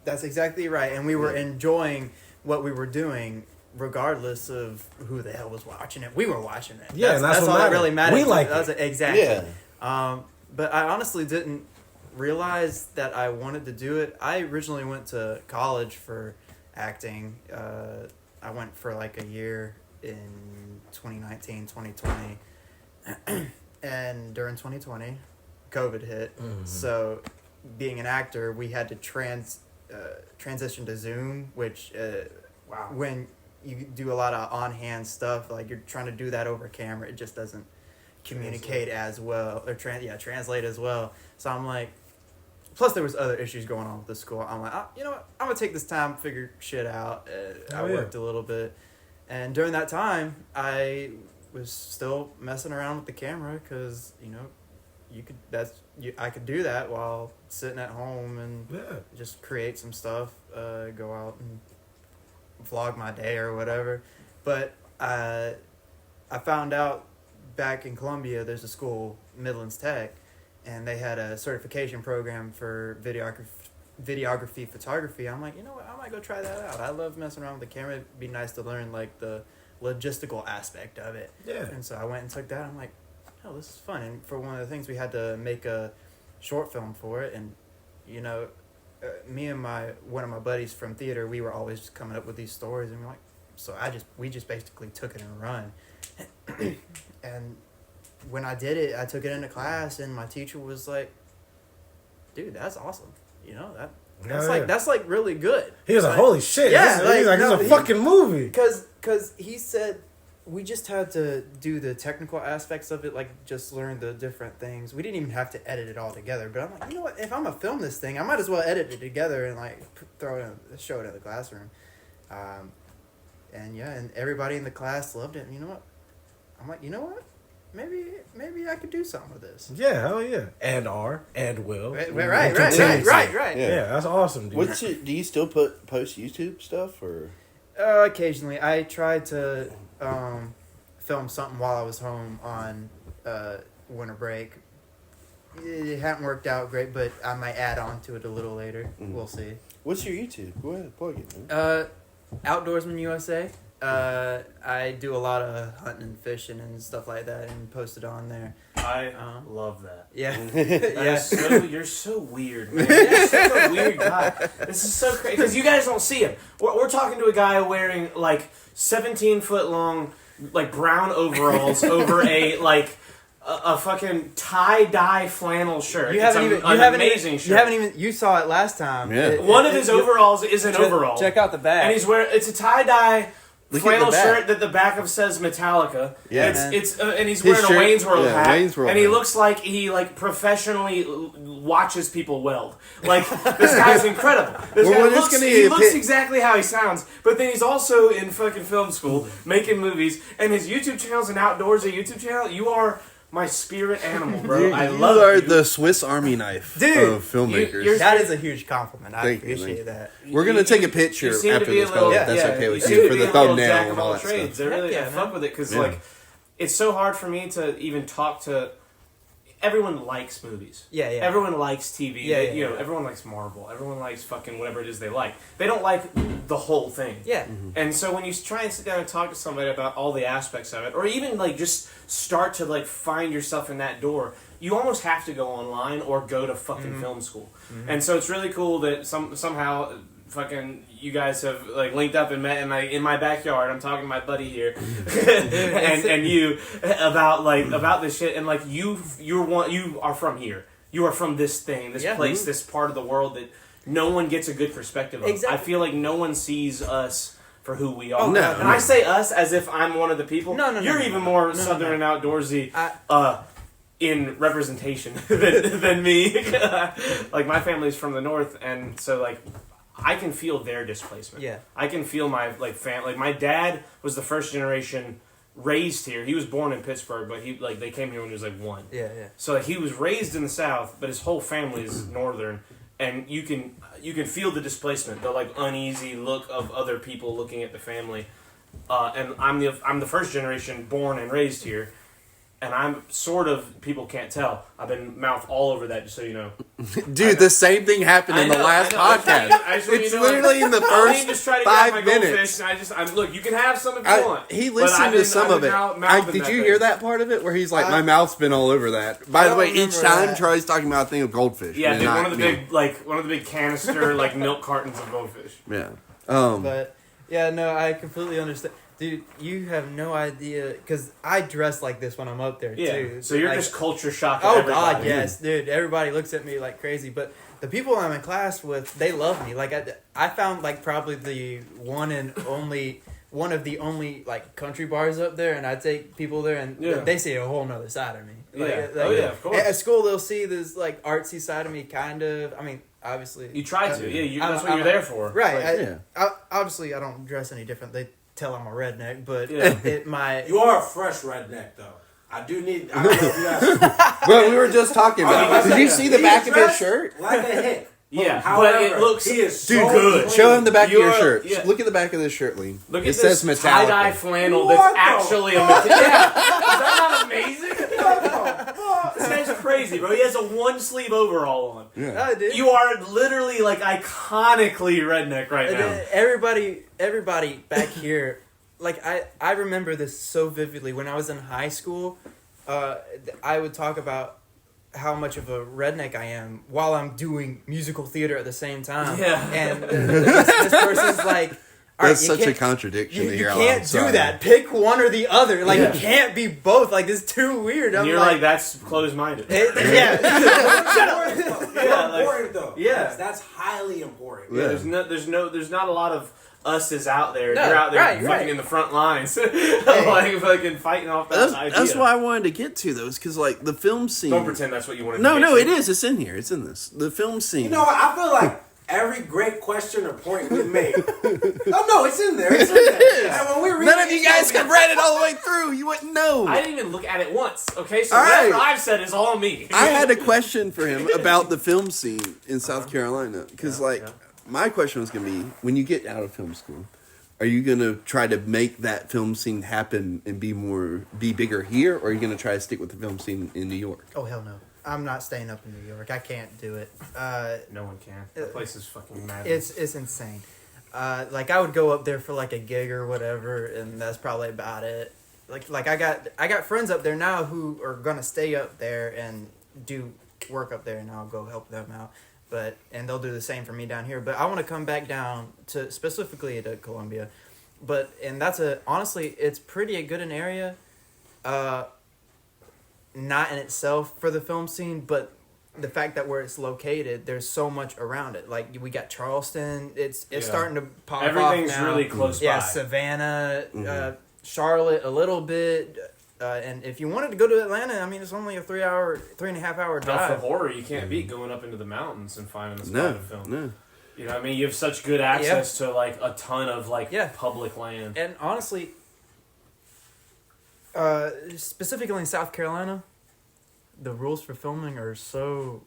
That's exactly right. And we were enjoying what we were doing, regardless of who the hell was watching it. We were watching it. Yeah, that's all that really mattered. We like it. Exactly. Yeah. But I honestly didn't realize that I wanted to do it. I originally went to college for acting. I went for like a year in 2019, 2020. And during 2020, COVID hit. Mm-hmm. So being an actor, we had to transition to Zoom, which when you do a lot of on-hand stuff, like you're trying to do that over camera, it just doesn't communicate as well, or translate as well. So I'm like, plus there was other issues going on with the school. I'm like, you know what, I'm gonna take this time to figure shit out. I worked a little bit, and during that time I was still messing around with the camera because I could do that while sitting at home and just create some stuff, go out and vlog my day or whatever. But I found out back in Columbia there's a school, Midlands Tech, and they had a certification program for videography, photography. I'm like, you know what, I might go try that out. I love messing around with the camera. It'd be nice to learn like the logistical aspect of it. Yeah. And so I went and took that. I'm like, oh, this is fun. And for one of the things, we had to make a short film for it. And me and one of my buddies from theater, we were always just coming up with these stories, and we're like, we just basically took it and run. And when I did it, I took it into class, and my teacher was like, dude, that's awesome. That's like really good. He was like, holy shit. Yeah, this is a fucking movie. Because he said we just had to do the technical aspects of it, like just learn the different things. We didn't even have to edit it all together. But I'm like, you know what? If I'm gonna film this thing, I might as well edit it together and like show it in the classroom. And everybody in the class loved it. And you know what? I'm like, you know what? Maybe I could do something with this. Yeah, hell yeah. And will. Right. Yeah, that's awesome, dude. Do you still post YouTube stuff or? Occasionally, I tried to film something while I was home on winter break. It hadn't worked out great, but I might add on to it a little later. We'll see. What's your YouTube? Go ahead, plug it, man. Outdoorsman USA. I do a lot of hunting and fishing and stuff like that, and post it on there. I love that. Yeah, You're so weird, man. You're such a weird guy. This is so crazy because you guys don't see him. We're talking to a guy wearing like 17-foot long like brown overalls over a fucking tie-dye flannel shirt. You saw it last time. Yeah. One of his overalls is an overall. Check out the back. And it's a tie-dye flannel shirt that the back of says Metallica. Yeah. And he's wearing a Wayne's World hat. Wayne's World and he hat. looks like he professionally watches people weld. Like this guy's incredible. He looks exactly how he sounds. But then he's also in fucking film school making movies, and his YouTube channel's an outdoorsy YouTube channel. You are my spirit animal, bro. Dude, I love you. You are the Swiss Army knife of filmmakers. That is a huge compliment. I appreciate that. We're going to take a picture after this, but that's okay with you for the thumbnail and all that stuff. They really fuck with it because it's so hard for me to even talk to. Everyone likes movies. Yeah. Everyone likes TV. Everyone likes Marvel. Everyone likes fucking whatever it is they like. They don't like the whole thing. Yeah. Mm-hmm. And so when you try and sit down and talk to somebody about all the aspects of it, or even just start to find yourself in that door, you almost have to go online or go to fucking film school. Mm-hmm. And so it's really cool that somehow fucking you guys have linked up and met in my backyard. I'm talking to my buddy here and you about this shit, and you are from here. You are from this thing, this place, this part of the world that no one gets a good perspective of. Exactly. I feel like no one sees us for who we are. Oh, no. And I say us as if I'm one of the people. No. You're even more southern and outdoorsy in representation than me. My family's from the north, and so I can feel their displacement. Yeah. I can feel my family. My dad was the first generation raised here. He was born in Pittsburgh, but they came here when he was 1. Yeah. So he was raised in the South, but his whole family is northern, and you can feel the displacement, the uneasy look of other people looking at the family. And I'm the first generation born and raised here. And I'm people can't tell. I've been mouth all over that, just so you know. Dude, the same thing happened in the last podcast. It's literally in the first 5 minutes. Look, you can have some if you want. He listened to some of it. Did you hear that part of it where he's like, my mouth's been all over that? By the way, each time Troy's talking about a thing of goldfish. Yeah, dude, one of the big canister milk cartons of goldfish. Yeah. But yeah, no, I completely understand. Dude, you have no idea, because I dress like this when I'm up there, too. So you're just culture shocking everybody. God, yes, dude. Everybody looks at me like crazy, but the people I'm in class with, they love me. I found, probably the one of the only, country bars up there, and I take people there, and they see a whole nother side of me. Of course. At school, they'll see this, artsy side of me, kind of. I mean, obviously. You try to, that's what you're there for. Right. Obviously, I don't dress any different. They tell I'm a redneck, but You are a fresh redneck, though. I do need. Well, we were just talking about. Did you see the back of his shirt? Like a hick. Yeah, however, but it looks he is too so good. clean. Show him the back of your shirt. Yeah. Look at the back of this shirt, Leem. Look at it this says Metallica. tie-dye flannel What that's the actually a Metallica. Yeah, is that not amazing? This guy's crazy, bro. He has a one-sleeve overall on. Yeah. You are literally iconically redneck right now. Everybody back here. I remember this so vividly. When I was in high school, I would talk about how much of a redneck I am while I'm doing musical theater at the same time. Yeah. And this person's like, That's such a contradiction to hear. You can't do that. Pick one or the other. Like, you can't be both. Like, this is too weird. And you're like, that's closed-minded. Yeah. Shut up. Important, though. Yeah. That's highly important. Yeah, there's not a lot of us is out there. No, you're out there fucking in the front lines. Like, fucking fighting off that idea. That's what I wanted to get to, though, because, like, the film scene... Don't pretend that's what you wanted to get to. No, it is. is. It's in here. It's in this. The film scene. You know what? I feel like every great question or point we make... Oh, no, it's in there. It's in there. And when we read none of you guys could read it all the way through. You wouldn't know. I didn't even look at it once. Okay, so whatever I've said is all me. I had a question for him about the film scene in South Carolina. Because, my question was going to be, when you get out of film school... Are you going to try to make that film scene happen and be bigger here, or are you going to try to stick with the film scene in New York? Oh, hell no. I'm not staying up in New York. I can't do it. No one can. The place is fucking mad. It's insane. Like, I would go up there for, like, a gig or whatever, and that's probably about it. Like I got friends up there now who are going to stay up there and do work up there, and I'll go help them out. And they'll do the same for me down here. But I want to come back down to specifically to Columbia. And that's honestly, it's pretty good an area. Not in itself for the film scene, but the fact that where it's located, there's so much around it. Like, we got Charleston. It's starting to pop off now. Everything's really close by. Yeah, Savannah, Charlotte a little bit. And if you wanted to go to Atlanta, I mean, it's only a 3.5 hour drive. For horror, you can't beat going up into the mountains and finding the spot to film. No. You know what I mean? You have such good access to, like, a ton of, like, public land. And honestly, specifically in South Carolina, the rules for filming are so...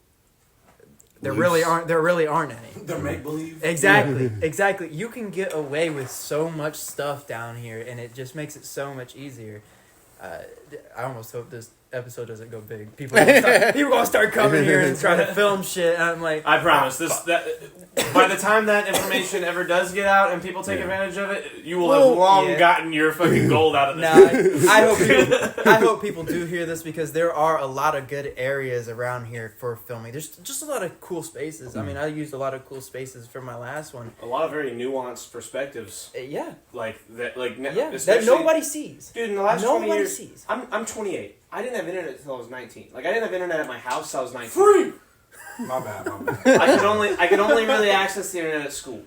There really aren't any. They're make-believe. Exactly. You can get away with so much stuff down here, and it just makes it so much easier. I almost hope this episode doesn't go big. People gonna start coming here and trying to film shit. And I'm like, I promise that by the time that information ever does get out and people take advantage of it, you will have long gotten your fucking gold out of this. I hope people do hear this, because there are a lot of good areas around here for filming. There's just a lot of cool spaces. I mean, I used a lot of cool spaces for my last one. A lot of very nuanced perspectives. Like that. That nobody sees. Dude, in the last 20 years, I'm 28. I didn't have internet until I was 19. Like, I didn't have internet at my house till I was 19. Free! My bad. I could only really access the internet at school.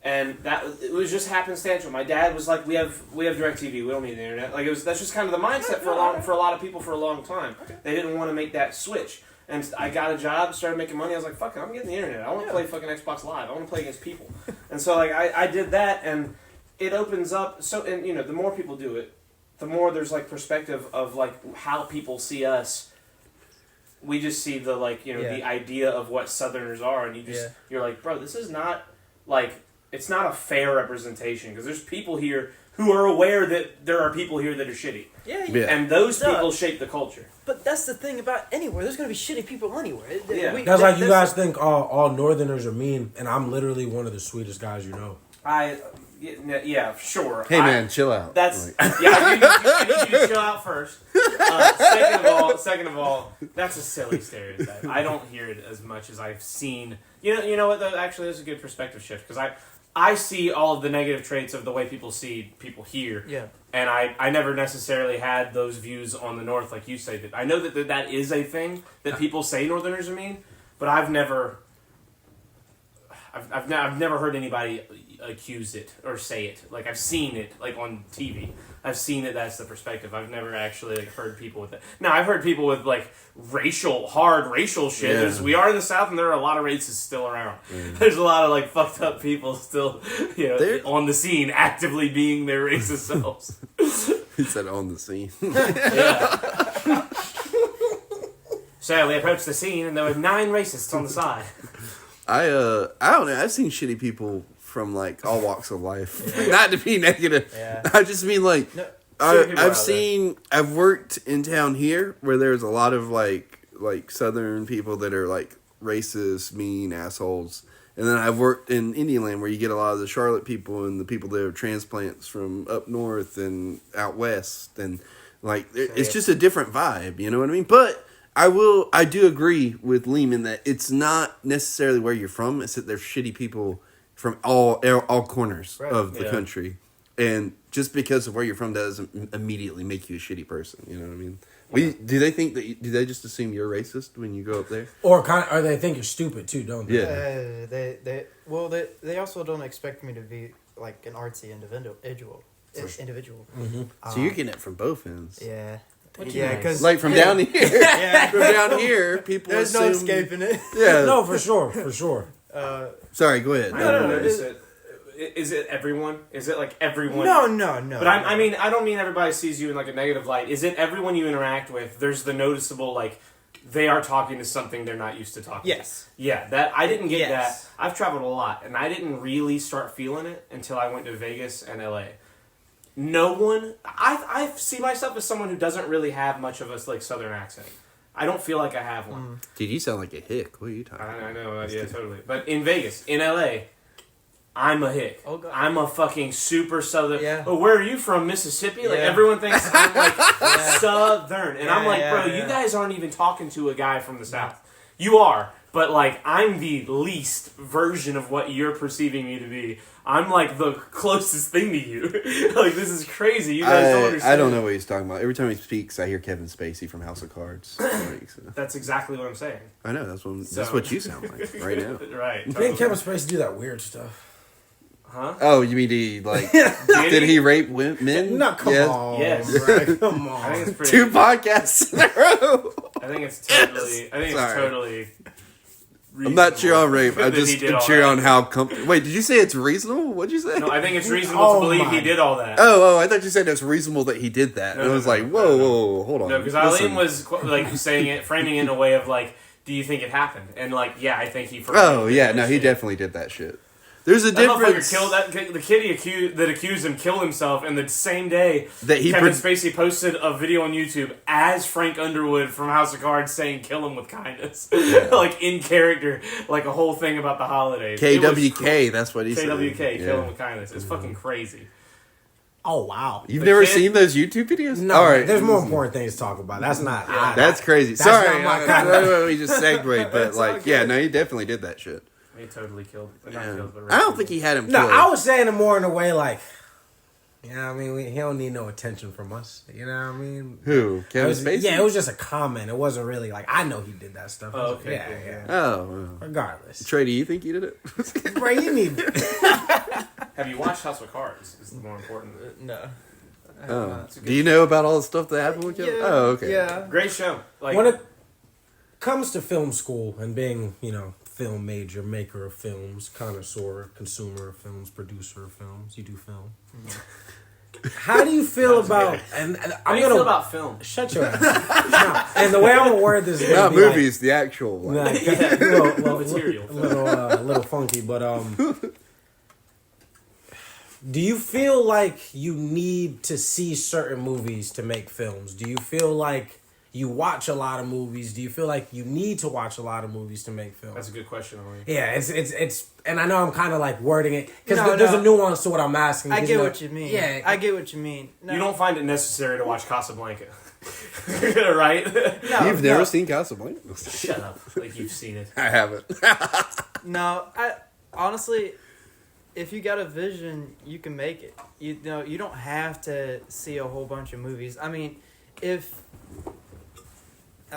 And it was just happenstantial. My dad was like, we have DirecTV, we don't need the internet. Like, that's just kind of the mindset for a lot of people for a long time. They didn't want to make that switch. And I got a job, started making money. I was like, fuck it, I'm getting the internet. I want to play fucking Xbox Live. I want to play against people. And so, like, I did that, and it opens up. So, and, you know, the more people do it, the more there's, like, perspective of, like, how people see us. We just see the, like, you know, the idea of what Southerners are, and you're like, bro, this is not, like, it's not a fair representation, because there's people here who are aware that there are people here that are shitty. Yeah. And those people shape the culture. But that's the thing about anywhere. There's going to be shitty people anywhere. That's like you guys think all Northerners are mean, and I'm literally one of the sweetest guys you know. Yeah, sure. Hey, man, chill out. That's I need you to chill out first. Second of all, that's a silly stereotype. I don't hear it as much as I've seen. You know what? Though, actually, there's a good perspective shift, because I see all of the negative traits of the way people see people here. Yeah. And I never necessarily had those views on the North like you say. I know that is a thing that people say Northerners are mean, but I've never heard anybody accuse it or say it. Like, I've seen it, like, on TV. I've seen it. That's the perspective. I've never actually, like, heard people with it. Now, I've heard people with, like, hard racial shit. Yeah. We are in the South, and there are a lot of racists still around. There's a lot of, like, fucked up people still, you know, on the scene, actively being their racist selves. He said on the scene. Yeah. So we approached the scene, and there were 9 racists on the side. I don't know. I've seen shitty people from, like, all walks of life. Not to be negative. Yeah. I just mean, like, I've worked in town here where there's a lot of, like Southern people that are, like, racist, mean assholes. And then I've worked in Indian land where you get a lot of the Charlotte people and the people that are transplants from up north and out west. And, like, it's just a different vibe. You know what I mean? But I do agree with Leem in that it's not necessarily where you're from. It's that there's shitty people from all corners of the country, and just because of where you're from doesn't immediately make you a shitty person. You know what I mean? Do they think that? Do they just assume you're racist when you go up there? Or they think you're stupid too, don't they? Yeah. They also don't expect me to be like an artsy individual. Mm-hmm. So you're getting it from both ends. Yeah. Yeah, because like from down here. yeah, from down here, people. There's no escaping it. Yeah. No, for sure. Sorry, go ahead. No. Is it everyone? Is it like everyone? No. But I mean, I don't mean everybody sees you in like a negative light. Is it everyone you interact with? There's the noticeable like they are talking to something they're not used to talking. Yes. To. Yeah, that I didn't get that. I've traveled a lot, and I didn't really start feeling it until I went to Vegas and LA. No one. I see myself as someone who doesn't really have much of a like Southern accent. I don't feel like I have one. Dude, you sound like a hick. What are you talking about? I know. Yeah, totally. But in Vegas, in LA. I'm a hick. Oh, God. I'm a fucking super Southern. Yeah. Oh, where are you from? Mississippi? Like, everyone thinks I'm like Southern. And I'm like, bro, you guys aren't even talking to a guy from the South. You are. But, like, I'm the least version of what you're perceiving me to be. I'm, like, the closest thing to you. Like, this is crazy. You guys don't understand. I don't know what he's talking about. Every time he speaks, I hear Kevin Spacey from House of Cards. That's exactly what I'm saying. I know. That's what you sound like right now. Right. Totally. Didn't Kevin Spacey do that weird stuff? Huh? Oh, you mean did he rape men? No, come on. Yes. Right, come on. I think it's pretty... 2 podcasts in a row. I think it's totally... I'm not sure on rape. I just cheer on how Wait, did you say it's reasonable? What'd you say? No, I think it's reasonable to believe he did all that. Oh, I thought you said it's reasonable that he did that. And I was like, whoa, hold on. No, because Eileen was like framing it in a way of like, do you think it happened? And like, yeah, I think he. Oh yeah, no, he definitely did that shit. There's a difference. The kid that accused him killed himself, and the same day that Kevin Spacey posted a video on YouTube as Frank Underwood from House of Cards saying "kill him with kindness," like in character, like a whole thing about the holidays. KWK, that's what he said. KWK, kill him with kindness. It's fucking crazy. Oh wow! You've never seen those YouTube videos? No, all right. There's more important things to talk about. That's not. That's crazy. That's Sorry, not my kind of... we just segued, but like, no, he definitely did that shit. He totally killed. Not killed, but I don't think he had him. No, killed. I was saying it more in a way like, I mean, he don't need no attention from us. You know what I mean? Who? Kevin Spacey? Yeah, it was just a comment. It wasn't really like I know he did that stuff. Oh, okay. Yeah. Oh. Regardless. Trey, do you think you did it? Bro, you need. Have you watched House of Cards? Is the more important. No. Oh. Do you know about all the stuff that happened with Kevin? Yeah, oh, okay. Yeah. Great show. Like when it comes to film school and being, film major, maker of films, connoisseur, consumer of films, producer of films, you do film. Mm-hmm. How do you feel about? And how do you feel about film? Shut your ass. No, and the way I'm gonna word this is not movies, the actual one. Little material, little funky, but do you feel like you need to see certain movies to make films? Do you feel like you watch a lot of movies? Do you feel like you need to watch a lot of movies to make films? That's a good question, Ollie. Yeah, it's, and I know I'm kind of like wording it because there's a nuance to what I'm asking. I get what you mean. Yeah, I get what you mean. No. You don't find it necessary to watch Casablanca, right? No, You've never seen Casablanca? Shut up! Like you've seen it. I haven't. No, I honestly, if you got a vision, you can make it. You don't have to see a whole bunch of movies. I mean, if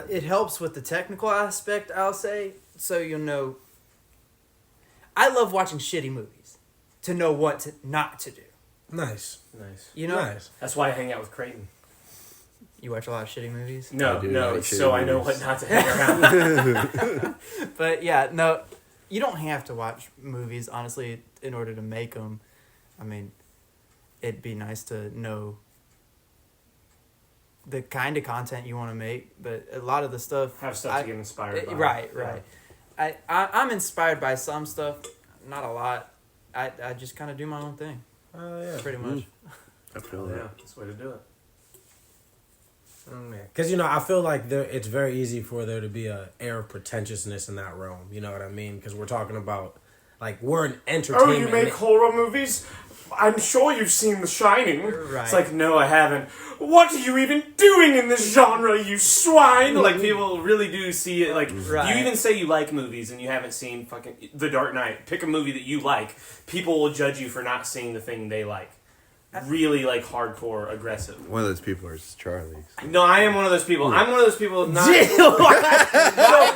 it helps with the technical aspect, I'll say, so you'll know. I love watching shitty movies to know what not to do. Nice. Nice. That's why I hang out with Creighton. You watch a lot of shitty movies? No, so I know what not to hang around. But yeah, no, you don't have to watch movies, honestly, in order to make them. I mean, it'd be nice to know the kind of content you want to make, but a lot of the stuff... Have stuff to get inspired by. Right. Yeah. I'm inspired by some stuff, not a lot. I just kind of do my own thing. Yeah. Pretty much. I feel that. Yeah, that's the way to do it. Because, I feel like it's very easy for there to be an air of pretentiousness in that realm. You know what I mean? Because we're talking about, like, we're an entertainment... Oh, you make horror movies? I'm sure you've seen The Shining. Right. It's like, no, I haven't. What are you even doing in this genre, you swine? Like, people really do see it. Like, Right. you even say you like movies and you haven't seen fucking The Dark Knight. Pick a movie that you like. People will judge you for not seeing the thing they like. Really, like, hardcore, aggressive. One of those people is Charlie. No, I am one of those people. I'm one of those people not in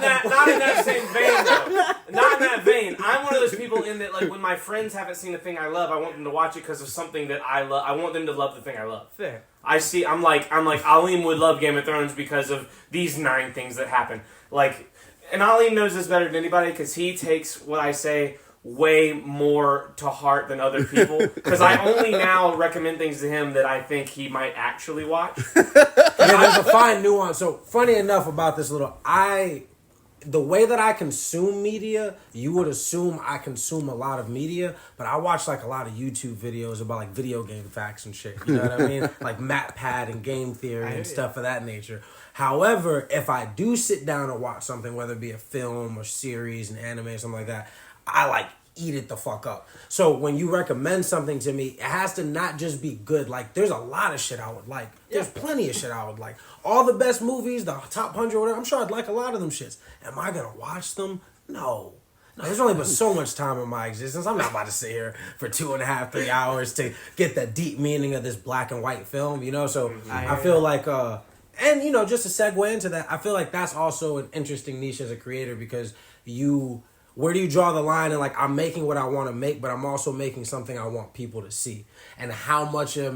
that same vein, though. Not in that vein. I'm one of those people in that, like, when my friends haven't seen a thing I love, I want them to watch it because of something that I love. I want them to love the thing I love. Fair. I'm like, Aleem would love Game of Thrones because of these 9 things that happen. Like, and Aleem knows this better than anybody because he takes what I say way more to heart than other people, because I only now recommend things to him that I think he might actually watch. There's a fine nuance. So funny enough about this the way that I consume media, you would assume I consume a lot of media, but I watch like a lot of YouTube videos about like video game facts and shit. You know what I mean? Like MatPat and game theory and stuff of that nature. However, if I do sit down and watch something, whether it be a film or series, an anime or something like that, I like eat it the fuck up. So when you recommend something to me, it has to not just be good. Like, there's a lot of shit I would like. There's plenty of shit I would like. All the best movies, the top 100, whatever, I'm sure I'd like a lot of them shits. Am I gonna watch them? No. There's only been so much time in my existence. I'm not about to sit here for 2.5, 3 hours to get the deep meaning of this black and white film, you know? So I feel like, and, you know, just to segue into that, I feel like that's also an interesting niche as a creator, because where do you draw the line? And like, I'm making what I want to make, but I'm also making something I want people to see. And how much what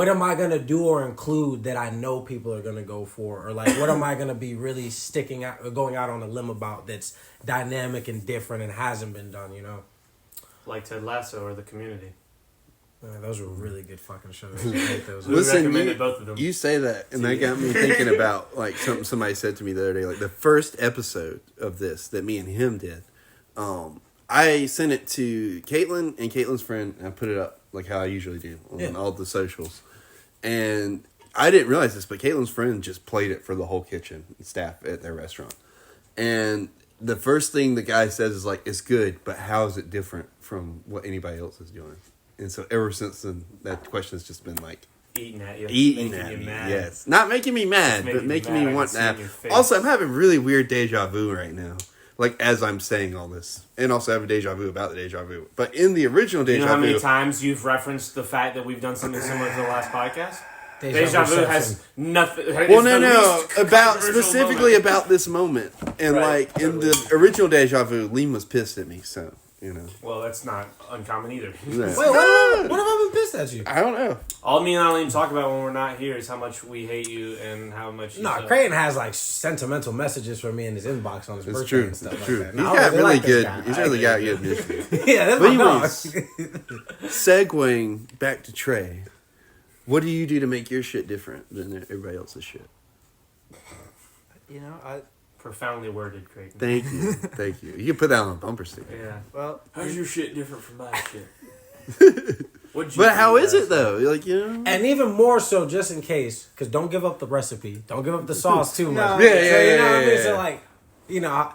am I gonna do or include that I know people are gonna go for? Or like, what am I gonna be really sticking out or going out on a limb about that's dynamic and different and hasn't been done, you know? Like Ted Lasso or The Community. Man, those were really good fucking shows. I hate those. Listen, recommended both of them. You say that, and that got me thinking about like something somebody said to me the other day. Like the first episode of this that me and him did, I sent it to Caitlin and Caitlin's friend, and I put it up like how I usually do on all the socials. And I didn't realize this, but Caitlin's friend just played it for the whole kitchen staff at their restaurant. And the first thing the guy says is like, "It's good, but how is it different from what anybody else is doing?" And so ever since then, that question has just been like eating at you, making at me. Mad. Yes, not making me mad, but making me want to have. Also, I'm having really weird deja vu right now. Like as I'm saying all this, and also I have a deja vu about the deja vu. But in the original deja vu, you know how many times you've referenced the fact that we've done something similar to the last podcast? Deja vu has nothing. Well, no, about specifically about this moment, and like in the original deja vu, Leem was pissed at me, so. You know. Well, that's not uncommon either. No. Wait, what have I been pissed at you? I don't know. All me and Aleem talk about when we're not here is how much we hate you and how much you suck. Creighton has like sentimental messages for me in his inbox on his birthday and stuff like that. He's got really good. He's really got good initiative. Yeah, that's my dog. Segueing back to Trey, what do you do to make your shit different than everybody else's shit? You know, I profoundly worded, Creighton. Thank you, thank you. You can put that on a bumper sticker. Yeah. Well, how's your shit different from my shit? But how is it though? Like, you know, and even more so, just in case, because don't give up the recipe, don't give up the sauce too much. Yeah, so, you know what I mean? yeah. So like, you know,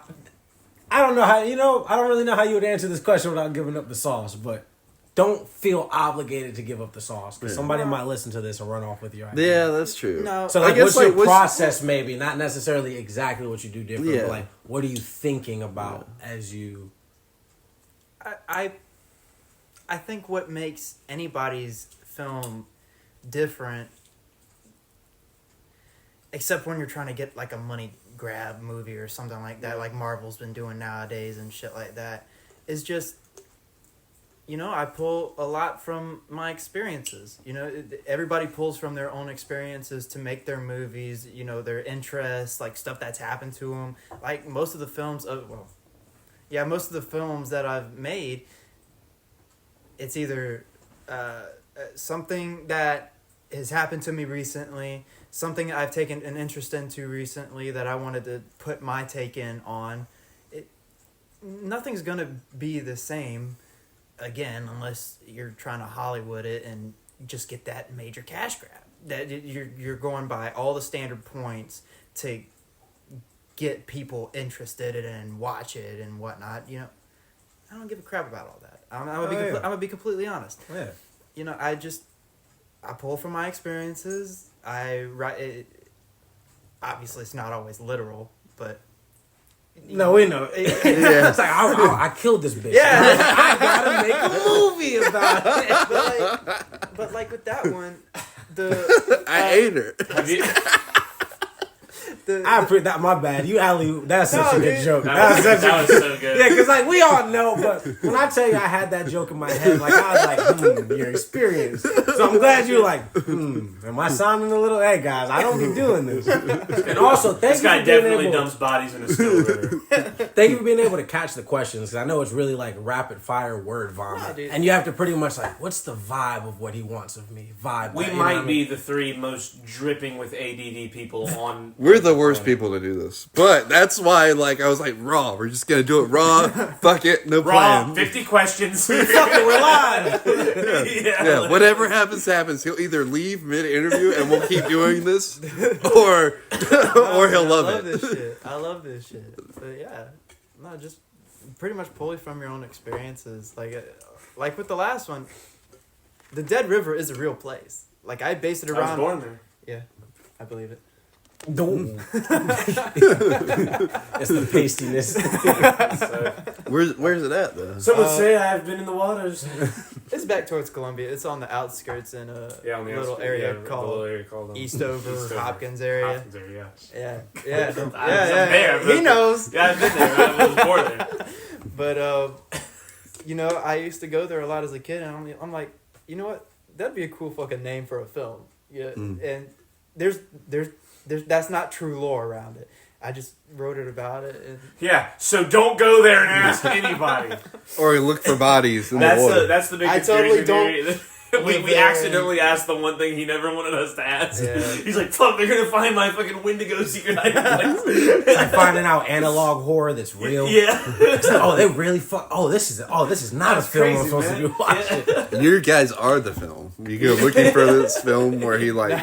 I don't know how. You know, I don't really know how you would answer this question without giving up the sauce, but. Don't feel obligated to give up the sauce because somebody might listen to this and run off with your idea. Yeah, that's true. No, so like, what's your process? Maybe not necessarily exactly what you do different, but like, what are you thinking about as you? I think what makes anybody's film different, except when you're trying to get like a money grab movie or something like that, like Marvel's been doing nowadays and shit like that, is just. You know, I pull a lot from my experiences. You know, everybody pulls from their own experiences to make their movies, you know, their interests, like stuff that's happened to them. Like most of the films most of the films that I've made, it's either something that has happened to me recently, something I've taken an interest into recently that I wanted to put my take in on. Nothing's going to be the same. Again, unless you're trying to Hollywood it and just get that major cash grab. That you're going by all the standard points to get people interested in and watch it and whatnot. You know, I don't give a crap about all that. I'm gonna be completely honest. Yeah. You know, I pull from my experiences. I write it. Obviously, it's not always literal, but no, we know. It's like I killed this bitch. Yeah, I gotta make a movie about it. But like with that one, I ate her. My bad. You alley. That's such a good joke. That was so good. Yeah, because like we all know, but when I tell you I had that joke in my head, like I was like, your experience. So I'm glad you're like, am I sounding a little? Hey guys, I don't be doing this. And also, this guy definitely dumps bodies in a still river. Thank you for being able to catch the questions, because I know it's really like rapid fire word vomit, and you have to pretty much like, what's the vibe of what he wants of me? We might be the three most dripping with ADD people on. We're the worst people to do this, but that's why like I was like raw. We're just gonna do it raw. Fuck it, no Raw, plan. 50 questions. Fuck it, we're live. Yeah, whatever happens. He'll either leave mid interview and we'll keep doing this, or he'll love it. This shit. I love this shit. But yeah, no, just pretty much pull it from your own experiences. Like with the last one, the Dead River is a real place. Like I based it around. I was born there. Yeah, I believe it. It's the pastiness. Where's it at though? Some would say I've been in the waters. It's back towards Columbia. It's on the outskits in a little area called Eastover, Hopkins area. Hopkins area, Yeah. There, He knows. Yeah, I've been there. I was born there. But you know, I used to go there a lot as a kid, and I'm like, you know what? That'd be a cool fucking name for a film. Yeah, and there's that's not true lore around it. I just wrote it about it. And yeah, so don't go there and ask anybody. Or look for bodies in the water. That's the big I conspiracy totally theory. We accidentally asked the one thing he never wanted us to ask. Yeah. He's like, fuck, they're going to find my fucking Wendigo secret hiding place. It's like finding out analog horror that's real. Yeah. It's like, they really this is not That's a film crazy, I'm supposed man. to be watching. You guys are the film. You go looking for this film where he like.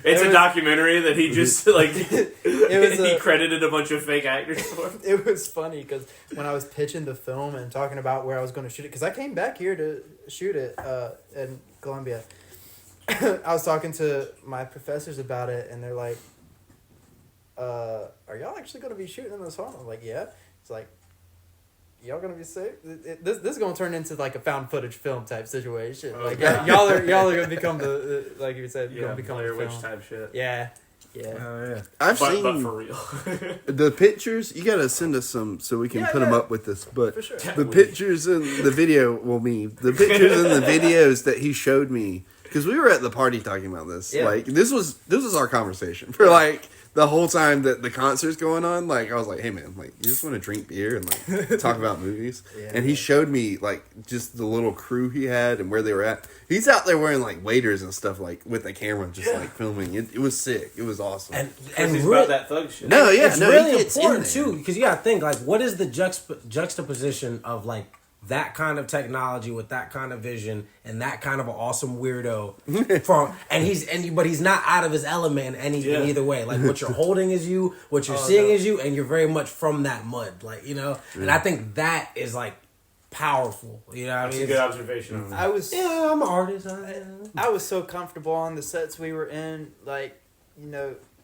It's a documentary that he just like. He a- credited a bunch of fake actors for. it was funny because when I was pitching the film and talking about where I was going to shoot it, because I came back here to shoot it in Columbia. I was talking to my professors about it, and they're like, are y'all actually going to be shooting in this home? I'm like, yeah. It's like, y'all going to be safe? This is going to turn into like a found footage film type situation. Oh, like, God. y'all are going to become the like you said, going to become Blair the Witch film. type shit. Yeah. Oh yeah. I've But seen for real. the pictures. You gotta send us some so we can put them up with this. But For sure. the pictures in the video, the pictures in the videos that he showed me, because we were at the party talking about this. Yeah. Like this was our conversation for like the whole time that the concert's going on. Like I was like, hey man, like you just want to drink beer and like talk about movies. Yeah. And he showed me like just the little crew he had and where they were at. He's out there wearing like waders and stuff, like with the camera, just like filming. It was sick. It was awesome. And He's really, about that thug shit. No, yeah, it's no, really he gets in important there. too, because you gotta think like, what is the juxtaposition of like that kind of technology with that kind of vision and that kind of an awesome weirdo from, but he's not out of his element in either way. Like what you're holding is you, what you're seeing is you, and you're very much from that mud, like And I think that is like powerful. You know what I That's mean? a good observation. I'm an artist. I was so comfortable on the sets we were in, like,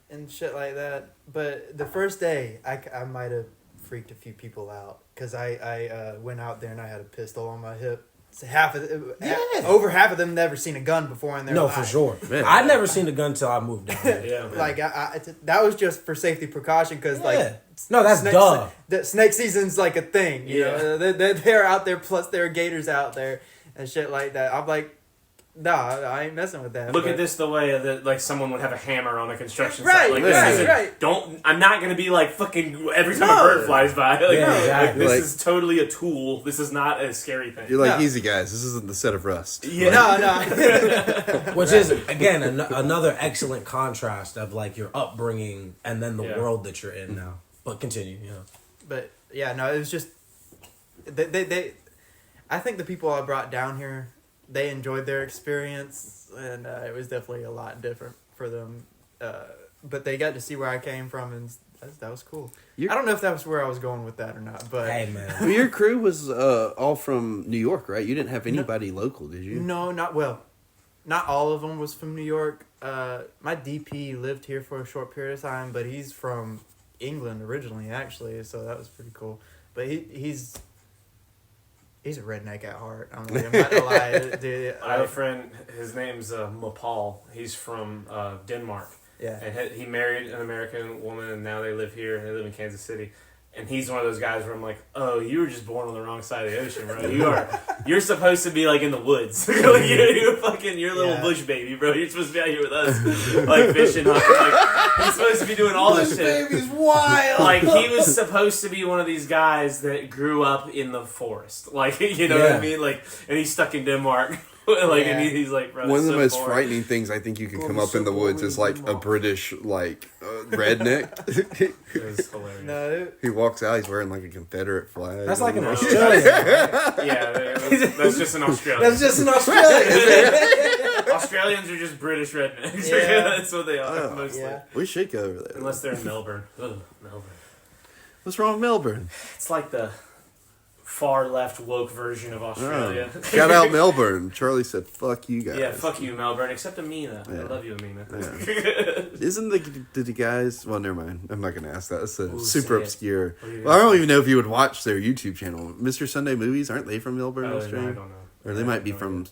and shit like that. But the first day, I might have freaked a few people out because I went out there and I had a pistol on my hip. So over half of them never seen a gun before in their life. For sure. Man. I'd never seen a gun till I moved down here. Yeah, man. Like that was just for safety precaution because No, that's dumb. The snake season's like a thing. You know, they're out there. Plus there are gators out there and shit like that. I'm like, nah, I ain't messing with that. Look at this the way that like someone would have a hammer on a construction Right, site. Like right, this isn't, right. I'm not gonna be like fucking every time a bird flies by. Like, exactly. this Like- is totally a tool. This is not a scary thing. You're like, No. easy guys, this isn't the set of Rust. Yeah. No. Which is, again, another excellent contrast of like your upbringing and then the world that you're in now. But continue, But yeah, no, it was just they I think the people I brought down here, they enjoyed their experience, and it was definitely a lot different for them. But they got to see where I came from That was cool. I don't know if that was where I was going with that or not, but Hey man, Well, your crew was all from New York, right? You didn't have anybody local, did you? no, not all of them was from New York. My DP lived here for a short period of time, but he's from England originally, actually, so that was pretty cool. But he's a redneck at heart. I'm not gonna lie, dude. I have a friend. His name's Mapal. He's from Denmark. Yeah. And he married an American woman, and now they live here. They live in Kansas City. And he's one of those guys where I'm like, oh, you were just born on the wrong side of the ocean, bro. You're supposed to be like in the woods. Like, you're a little bush baby, bro. You're supposed to be out here with us, like fishing, hunting. Like, he's supposed to be doing all this shit. Baby's wild. Like, he was supposed to be one of these guys that grew up in the forest. Like, you know what I mean? Like, and he's stuck in Denmark. Like, and he's like, bro, one of the so most boring. frightening things I think you can come up in the woods is like a British redneck. It was hilarious. No, He walks out, he's wearing like a Confederate flag. that's like an No. Australian. Yeah, that's just an Australian. That's just an Australian. Australians are just British rednecks. Yeah. That's what they are, Oh. mostly. yeah. We should go over there. Unless they're in Melbourne. Ugh, Melbourne. What's wrong with Melbourne? It's like the far left woke version of Australia. Oh. Shout out Melbourne. Charlie said, "Fuck you guys." Yeah, fuck you, Melbourne. Except Amina. Yeah. I love you, Amina. Isn't the guys? Well, never mind. I'm not going to ask that. It's Ooh, super say it. obscure. What are you Well, I gonna don't even know if you would watch their YouTube channel, Mr. Sunday Movies. Aren't they from Melbourne, No, Australia? I don't know. Or they might be from.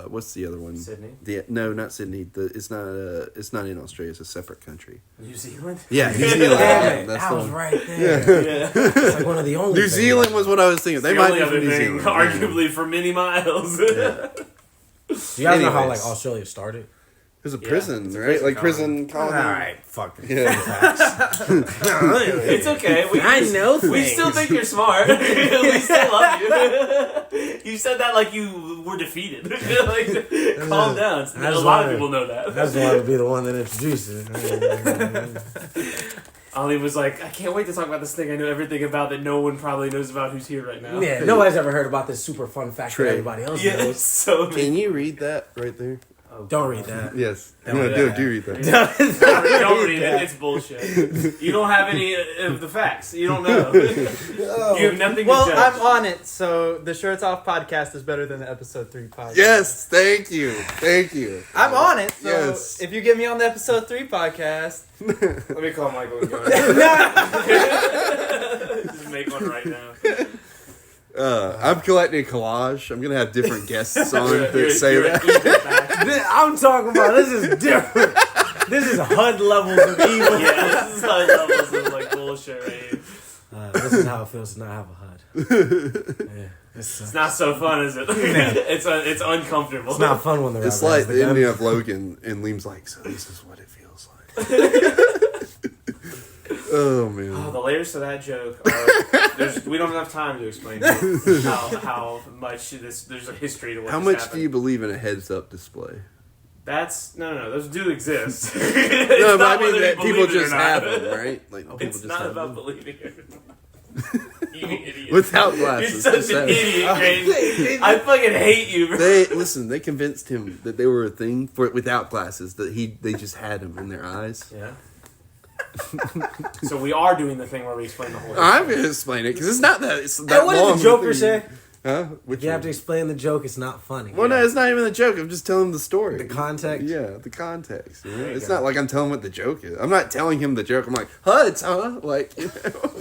What's the other one? Sydney? No, not Sydney. It's not in Australia. It's a separate country. New Zealand? Yeah, New Zealand. Damn it, That's I the was one. right there. Yeah. It's like one of the only. New things. Zealand was what I was thinking. They The might only be from other New thing, Zealand. arguably for many miles. Do you guys know how Anyways. like Australia started? There's a Yeah, prison, it's a right? prison Like colony. prison colony. All right, fuck it. Yeah. It's okay. I know We things. still think you're smart. We still love you. You said that like you were defeated. Like, calm down. A lot of people know that. That's why I would be the one that introduced it. Ollie was like, I can't wait to talk about this thing I know everything about that no one probably knows about who's here right now. Yeah, nobody's ever heard about this super fun fact Trey. that everybody else Yeah, knows. so Can you read that right there? Oh, Don't read that. Yes. Don't No, read do that. read that. Don't read it. It's bullshit. You don't have any of the facts. You don't know. You have nothing Well, to judge. I'm on it, so the Shirts Off podcast is better than the episode 3 podcast. Yes, thank you. Thank you. I'm on it. So Yes. if you get me on the episode 3 podcast, Let me call Michael and go. Just make one right now. I'm collecting a collage. I'm gonna have different guests on You're that say an that. evil bastard. I'm talking about this is different. This is HUD levels of evil. Yeah, this is high levels of like bullshit right here. This is how it feels to not have a HUD. Yeah, It's not so fun, is it? It's uncomfortable. It's not fun when the It's rubber like has the the gun. ending of Logan, and Leem's like, so this is what it feels like. Oh man. Oh, the layers to that joke are. We don't have enough time to explain how much there's a history to what How just much happened. do you believe in a heads-up display? That's no. Those do exist. No, It's but not I mean whether that you people believe it or just not. have them, right? Like people It's just not have about them. believing it. You idiot. Without You're glasses. such just an have- idiot, Grayson. I fucking hate you, bro. They convinced him that they were a thing for without glasses. That they just had them in their eyes. Yeah. So we are doing the thing where we explain the whole. I'm gonna explain it because it's not that. It's Hey, that what long. did the Joker say? Huh? Which If you have one? to explain the joke, it's not funny. Well, no, it's not even a joke. I'm just telling him the story. The context. Yeah, the context. You know? There you It's go. not like I'm telling what the joke is. I'm not telling him the joke. I'm like, HUDs, huh? Like, you know.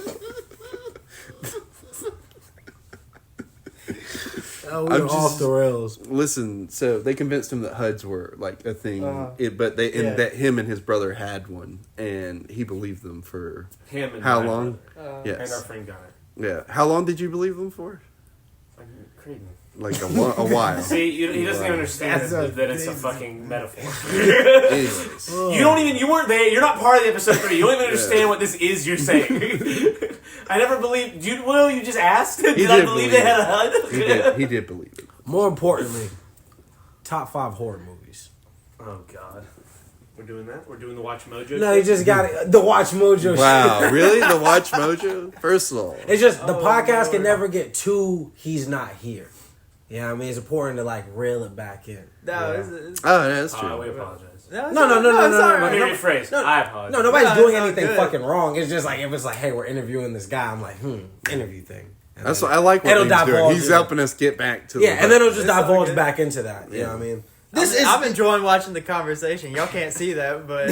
Oh, I'm we're just- off the rails. Listen, so they convinced him that HUDs were like a thing, Uh-huh. but they Yeah. that him and his brother had one, and he believed them for Him and how my long? brother. uh, And our Yes, friend got it. yeah. How long did you believe them for? Creighton. Like a while. See, he doesn't even understand That's that it's a amazing. fucking metaphor. Anyways, You weren't there. You're not part of the episode 3. You don't even understand what this is you're saying. I never believed. Will, you just asked? Did I did believe believe they had it. a HUD? he did believe it. More importantly, top 5 horror movies. Oh, God. We're doing that? We're doing the Watch Mojo? No, you just got it. The Watch Mojo Wow, shit. really? The Watch Mojo? First of all, It's just the Oh, podcast Lord. can never get too. He's not here. Yeah, I mean, it's important to like reel it back in. No, yeah. it's Oh, yeah, that's true. We apologize. No. Let me rephrase. I apologize. No, nobody's No, doing it's all anything good. fucking wrong. It's just like if it's like, hey, we're interviewing this guy. I'm like, interview thing. And That's then what I like. What it'll he's doing. divulge He's in- helping us get back to. Yeah, and then it'll just It's all divulge good. back into that. You know what I mean? I'm enjoying watching the conversation. Y'all can't see that, but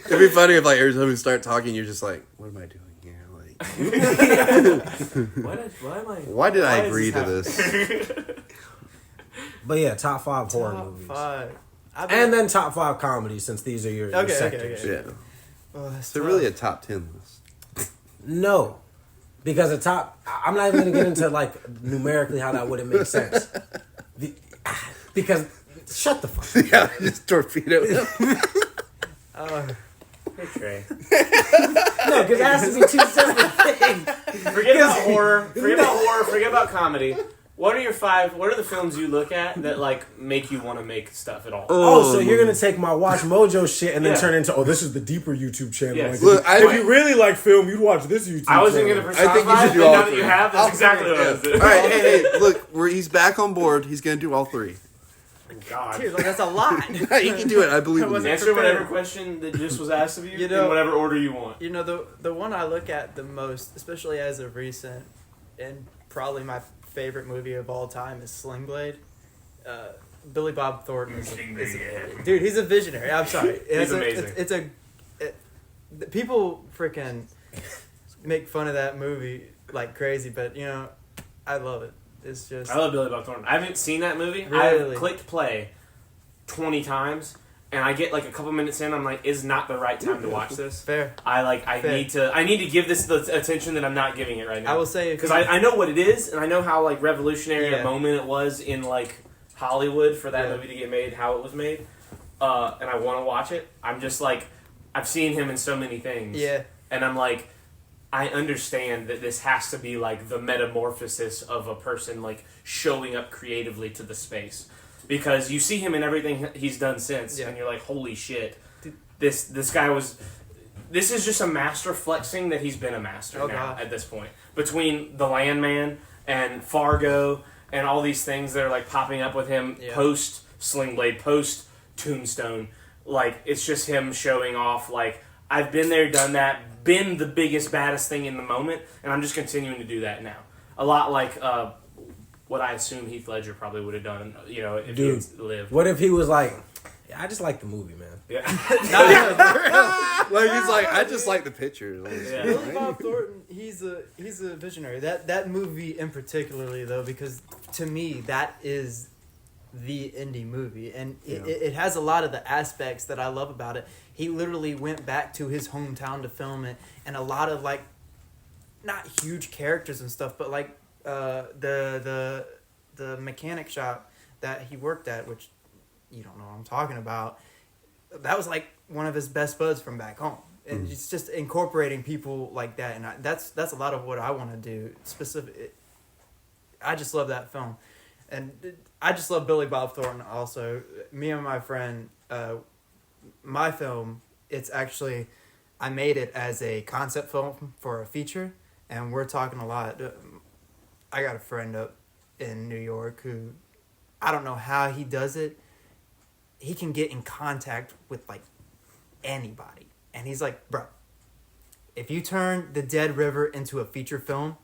It'd be funny if like every time we start talking, you're just like, "What am I doing here? Like, why did I agree to this?" But yeah, top 5 horror top movies. 5. And then top 5 comedies, since these are your sectors. okay. Yeah, Oh, that's so tough. really a top 10 list. No. Because I'm not even going to get into like numerically how that wouldn't make sense. Because, shut the fuck up. Yeah, just torpedo him. Hey, Trey. No, because it has to be 2 separate things. Forget about horror. Forget about comedy. What are the films you look at that like make you want to make stuff at all? Oh, so you're going to take my Watch Mojo shit and then Yeah. turn into, this is the deeper YouTube channel. Yes. Like, Look, if you really like film, you'd watch this YouTube I wasn't channel. going to I think you personify should it, do but all now that three. you have, that's exactly what I was doing. All right, hey, look, he's back on board. He's gonna do all 3. God. Dude, like, that's a lot. You can do it. I believe in you. Answer whatever question that just was asked of you, in whatever order you want. You know, the one I look at the most, especially as of recent, and probably my favorite movie of all time is Sling Blade. Billy Bob Thornton is dude, he's a visionary. I'm sorry. He's amazing. People freaking make fun of that movie like crazy, but you know, I love it. It's just I love Billy Bob Thornton. I haven't seen that movie. Really? I've clicked play 20 times, and I get like a couple minutes in. I'm like, "Is not the right time to watch this." fair. I Fair. need to give this the attention that I'm not giving it right now. I will say because I know what it is, and I know how like revolutionary Yeah. a moment it was in like Hollywood for that Yeah. movie to get made, how it was made, and I want to watch it. I'm just like, I've seen him in so many things, Yeah. and I'm like, I understand that this has to be like the metamorphosis of a person like showing up creatively to the space, because you see him in everything he's done since, Yeah. and you're like, holy shit, this guy was. This is just a master flexing that he's been a master now at this point. Between The Landman and Fargo and all these things that are like popping up with him post Sling Blade, post Tombstone, like it's just him showing off like, I've been there, done that, been the biggest, baddest thing in the moment, and I'm just continuing to do that now. A lot like what I assume Heath Ledger probably would have done, you know, if he had lived. What if he was like, I just like the movie, man. Yeah. Like he's like, I just like the pictures. Yeah. Billy Bob Thornton, he's a visionary. That movie in particularly though, because to me that is the indie movie, and it has a lot of the aspects that I love about it. He literally went back to his hometown to film it, and a lot of like, not huge characters and stuff, but like the mechanic shop that he worked at, which you don't know what I'm talking about. That was like one of his best buds from back home. And it's just incorporating people like that, and that's a lot of what I want to do. I just love that film, and I just love Billy Bob Thornton. Also, me and my friend, my film. It's actually, I made it as a concept film for a feature, and we're talking a lot. I got a friend up in New York who, I don't know how he does it. He can get in contact with like anybody. And he's like, bro, if you turn The Dead River into a feature film,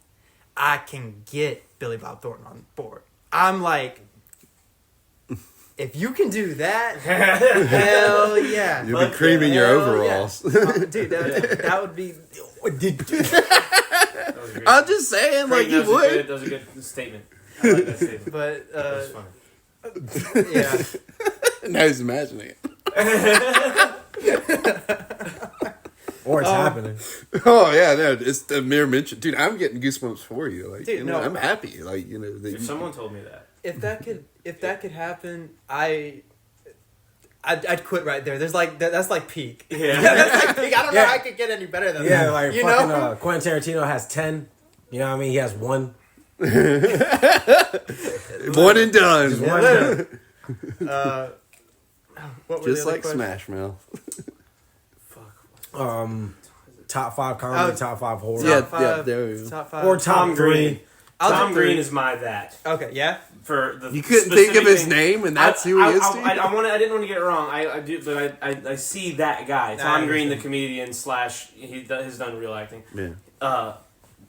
I can get Billy Bob Thornton on board. I'm like, if you can do that, hell yeah. You'll be creaming your overalls. Yeah. Dude, that would be... I'm just saying, like, you would. That was a good statement. I like that statement. But, That was funny. yeah. Now he's imagining it. Or it's happening. Oh yeah, no, it's a mere mention, dude. I'm getting goosebumps for you. Like, Dude, you know, no. I'm happy. Like, you know, that If someone told me that. If that could happen, I'd quit right there. There's like that's like peak. Yeah. That's like peak. I don't know how I could get any better than that. Yeah, like you fucking know? Quentin Tarantino has 10. You know what I mean? He has 1. one and done. Just one done. What were Just the other like questions? Smash Mouth. Top 5 comedy, top 5 horror. Yeah, Top five, there we go. top 5. Or top 3. Tom Green is my that. Okay, yeah. For the you couldn't think of his thing, name, and that's who he is. I didn't want to get it wrong. I do, but I see that guy, Tom Green, the comedian / he has done real acting. Yeah.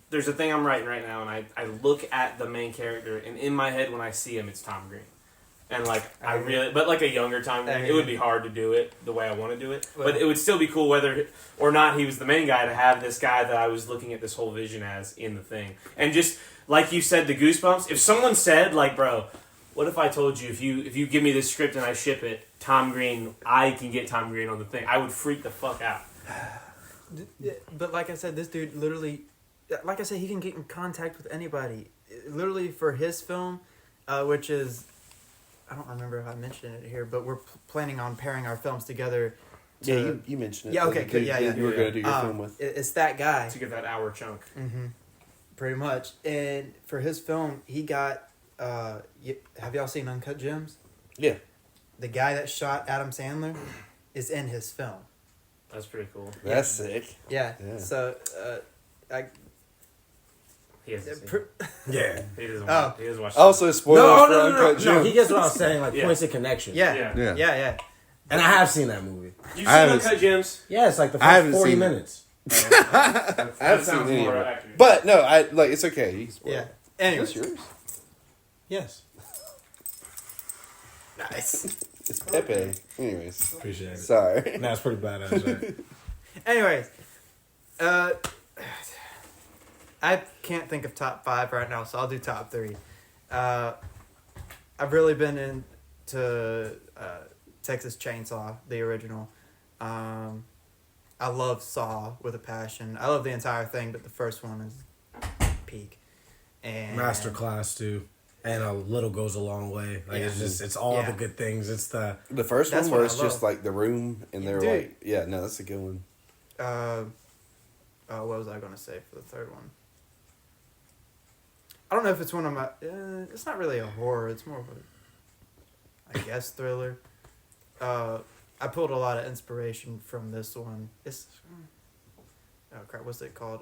There's a thing I'm writing right now, and I look at the main character, and in my head when I see him, it's Tom Green. And like but like a younger Tom Green, it would be hard to do it the way I want to do it. But it would still be cool whether or not he was the main guy to have this guy that I was looking at this whole vision as in the thing. And just like you said, the goosebumps. If someone said like, bro, what if I told you if you give me this script and I ship it, Tom Green, I can get Tom Green on the thing, I would freak the fuck out. But like I said, this dude literally, like I said, he can get in contact with anybody. Literally for his film, which is, I don't remember if I mentioned it here, but we're planning on pairing our films together. You mentioned it. Yeah, okay, good. Yeah. You were going to do your film with. It's that guy. To get that hour chunk. Mm-hmm. Pretty much. And for his film, he got, have y'all seen Uncut Gems? Yeah. The guy that shot Adam Sandler is in his film. That's pretty cool. That's sick. Yeah. So, He hasn't seen it. Yeah. He doesn't watch Also, spoilers for Uncut Gems. No, he gets what I was saying, like points of connection. Yeah. And I have seen that movie. You've seen Uncut Gems? Yeah, it's like the first 40 minutes. I haven't seen any of it. But no, it's okay. Yeah. Anyway. Is this yours? Yes. Nice. It's Pepe. Anyways. Appreciate it. Sorry. That's pretty badass, right? Anyways. I can't think of top 5 right now, so I'll do top 3. I've really been into Texas Chainsaw, the original. I love Saw with a passion. I love the entire thing, but the first one is peak. And Masterclass too, and a little goes a long way. Like it's all the good things. It's the first one where it's just like the room, and they're like, that's a good one. What was I gonna say for the third one? I don't know if it's one of my. It's not really a horror. It's more of a, I guess, thriller. I pulled a lot of inspiration from this one. It's oh crap, what's it called?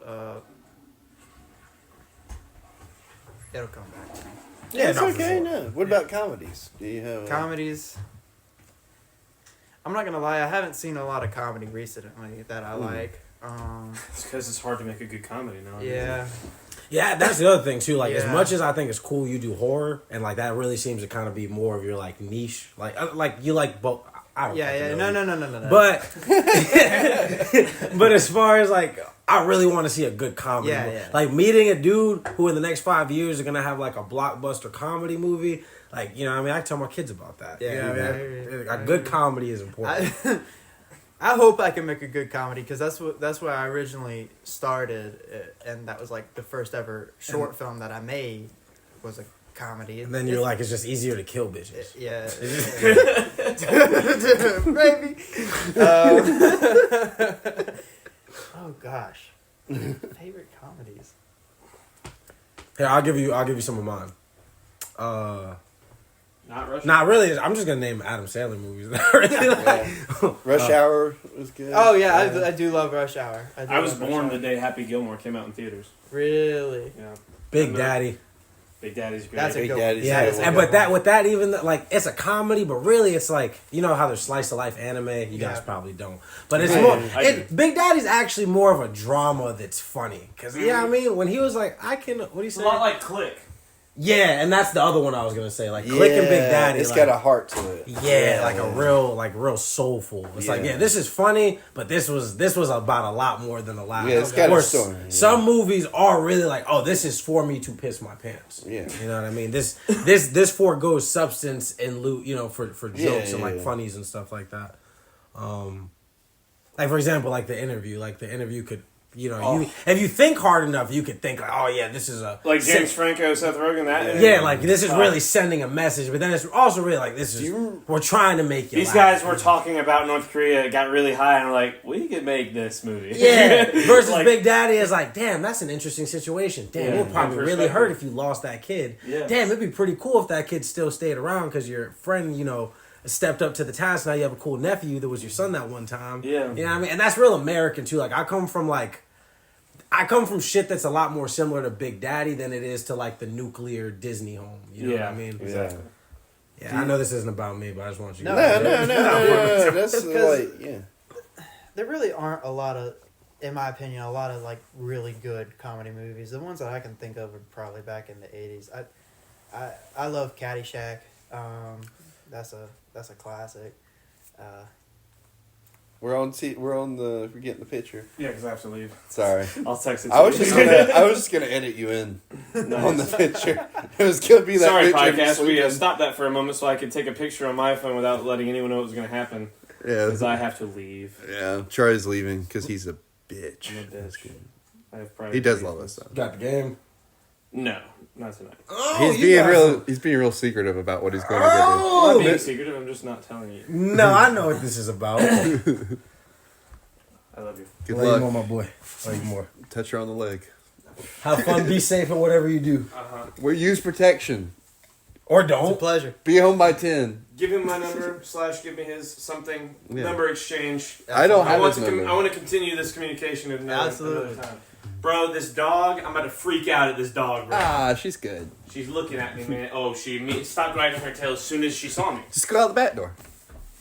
It'll come back to me. Yeah, it's okay. No. What about comedies? Do you have comedies? I'm not gonna lie. I haven't seen a lot of comedy recently that I like. It's because it's hard to make a good comedy now. Yeah, that's the other thing too. Like as much as I think it's cool you do horror, and like that really seems to kind of be more of your like niche. Like you like both. I don't No. But but as far as like, I really want to see a good comedy. Yeah. Like meeting a dude who in the next 5 years are gonna have like a blockbuster comedy movie. Like, you know what I mean? I tell my kids about that. Yeah, you know what I mean? A good comedy is important. I hope I can make a good comedy because that's where I originally started, and that was like the first ever short film that I made was a comedy. And then you're like, it's just easier to kill bitches. Yeah. Maybe. Oh gosh. Favorite comedies. Here, I'll give you some of mine. Not Rush. Not really. I'm just gonna name Adam Sandler movies. Rush Hour was good. Oh yeah, I do love Rush Hour. I was born the day Happy Gilmore came out in theaters. Really? Yeah. Big Daddy. Big Daddy's great. That's a Big good Daddy's Yeah, good. and but that with that even like it's a comedy, but really it's like, you know how there's slice of life anime. You guys probably don't, but it's more. Big Daddy's actually more of a drama that's funny because you know what I mean. When he was like, I can. What do you It's say? a lot like Click. Yeah, and that's the other one I was gonna say. Like Click and Big Daddy. It's like, got a heart to it. Yeah, like a real soulful. It's like, this is funny, but this was about a lot more than a laugh. Yeah, it's got a story. Yeah. Some movies are really like, oh, this is for me to piss my pants. Yeah, you know what I mean. This forgoes substance and loot, you know, for jokes and like funnies and stuff like that. Like for example, like the interview could. You know, if you think hard enough, you could think like, oh yeah, this is a like James Franco, Seth Rogen. That like this is really sending a message. But then it's also really like this is we're trying to make you. These laugh. guys were talking about North Korea, got really high, and were like, we could make this movie. Yeah. Versus like, Big Daddy is like, damn, that's an interesting situation. Damn, it would probably really hurt if you lost that kid. Yeah. Damn, it'd be pretty cool if that kid still stayed around because your friend, you know, stepped up to the task. Now you have a cool nephew that was your son that one time. Yeah. You know what I mean? And that's real American too. Like I come from like. I come from shit that's a lot more similar to Big Daddy than it is to like the nuclear Disney home. You know what I mean? Exactly. Yeah, I know this isn't about me, but I just want you to No. That's like, yeah. There really aren't a lot of, in my opinion, a lot of like really good comedy movies. The ones that I can think of are probably back in the 80s. I love Caddyshack. That's a classic. We're getting the picture. Yeah, because I have to leave. Sorry. I'll text it to I was you. just gonna edit you in on the picture. It was gonna be that Sorry, picture. of you podcast. We sleeping. stopped that for a moment so I could take a picture on my phone without letting anyone know what was going to happen. Yeah. Because I have to leave. Yeah. Charlie's leaving because he's a bitch. I'm a bitch. I have private He does reasons. love us though. Got the game. No, not tonight. Oh, He's being real secretive about what he's going to I'm not being Oh, secretive. I'm just not telling you. no, I know what this is about. I love you. do. Good Love you more, luck. my boy. Love you more. Touch her on the leg. Have fun. Be safe at whatever you do, We use protection. or It's a don't. pleasure. Be home by 10. Give him my number / give me his something Yeah. number exchange. I don't I have want his to number. I want to continue this communication another Absolutely. time. Bro, this dog, I'm about to freak out at this dog, bro. Ah, she's good. She's looking at me, man. Oh, she stopped wagging her tail as soon as she saw me. Just go out the back door.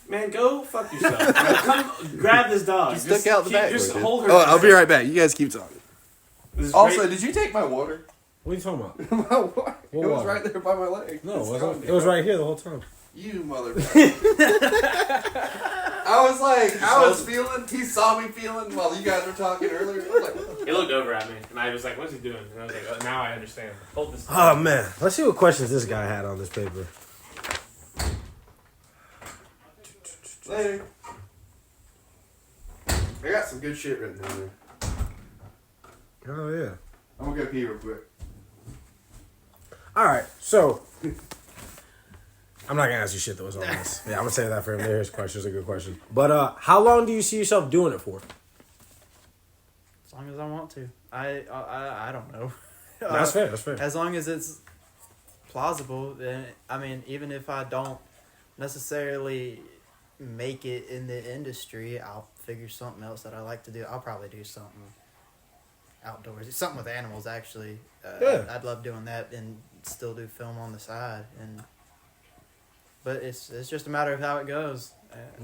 Man, go fuck yourself. Come grab this dog. Just look out the back Just door. hold her. Oh, I'll be right back. You guys keep talking. This is Also, great. did you take my water? What are you talking about? My water. It was water? right there by my leg. No, it It's wasn't. gone. It was right here the whole time. You motherfucker. I was feeling, he saw me feeling while you guys were talking earlier. I was like, what the He looked over at me, and I was like, "What's he doing?" And I was like, "Oh, now I understand. Hold this." Oh man, let's see what questions this guy had on this paper. Later. I got some good shit written down there. Oh yeah. I'm gonna go pee real quick. All right, so I'm not gonna ask you shit that was on this. Yeah, I'm gonna save that for him. There's questions, a good question. But how long do you see yourself doing it for? As long as I want to. I don't know. That's fair. That's fair. As long as it's plausible, then I mean, even if I don't necessarily make it in the industry, I'll figure something else that I like to do. I'll probably do something outdoors, something with animals. Actually, Yeah. I'd love doing that and still do film on the side. But it's just a matter of how it goes.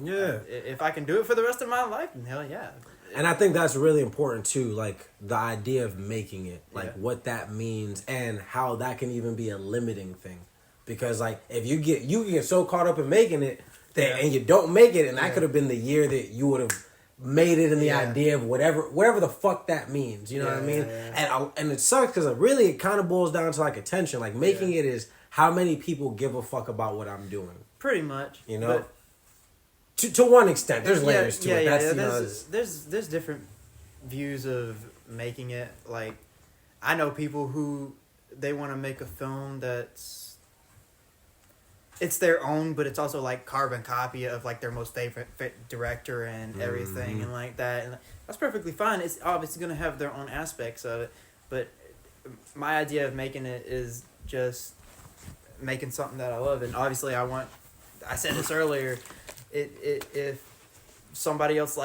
Yeah. If I can do it for the rest of my life, then hell yeah. And I think that's really important too, like the idea of making it, like Yeah. what that means and how that can even be a limiting thing. Because like if you can get so caught up in making it that and you don't make it, and that could have been the year that you would have made it in the idea of whatever the fuck that means. You know what I mean? And it sucks because it kind of boils down to like attention. Like making it is how many people give a fuck about what I'm doing. Pretty much. You know. But, To one extent, there's layers to it. That's, you know, There's different views of making it. Like, I know people who they want to make a film that's it's their own, but it's also like carbon copy of like their most favorite director and everything and like that. And that's perfectly fine. It's obviously gonna have their own aspects of it, but my idea of making it is just making something that I love, and obviously I said this earlier. If somebody else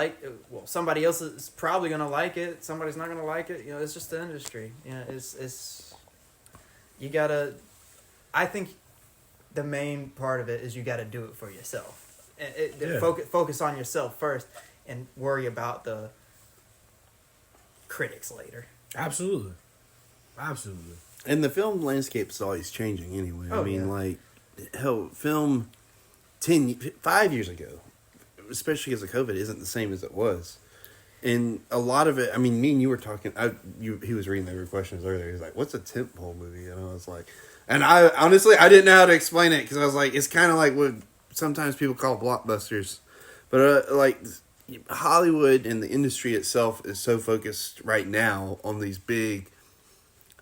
somebody else is probably gonna like it. Somebody's not gonna like it. You know, it's just the industry. You know, it's you gotta. I think the main part of it is you gotta do it for yourself. Focus on yourself first, and worry about the critics later. absolutely. And the film landscape is always changing anyway. Oh, I mean, yeah. like, hell, film 5 years ago, especially because of COVID, isn't the same as it was. And a lot of it, I mean, me and you were talking, he was reading the questions earlier. He was like, what's a tentpole movie? And I was like, and I honestly, I didn't know how to explain it because I was like, it's kind of like what sometimes people call blockbusters. But, like, Hollywood and the industry itself is so focused right now on these big,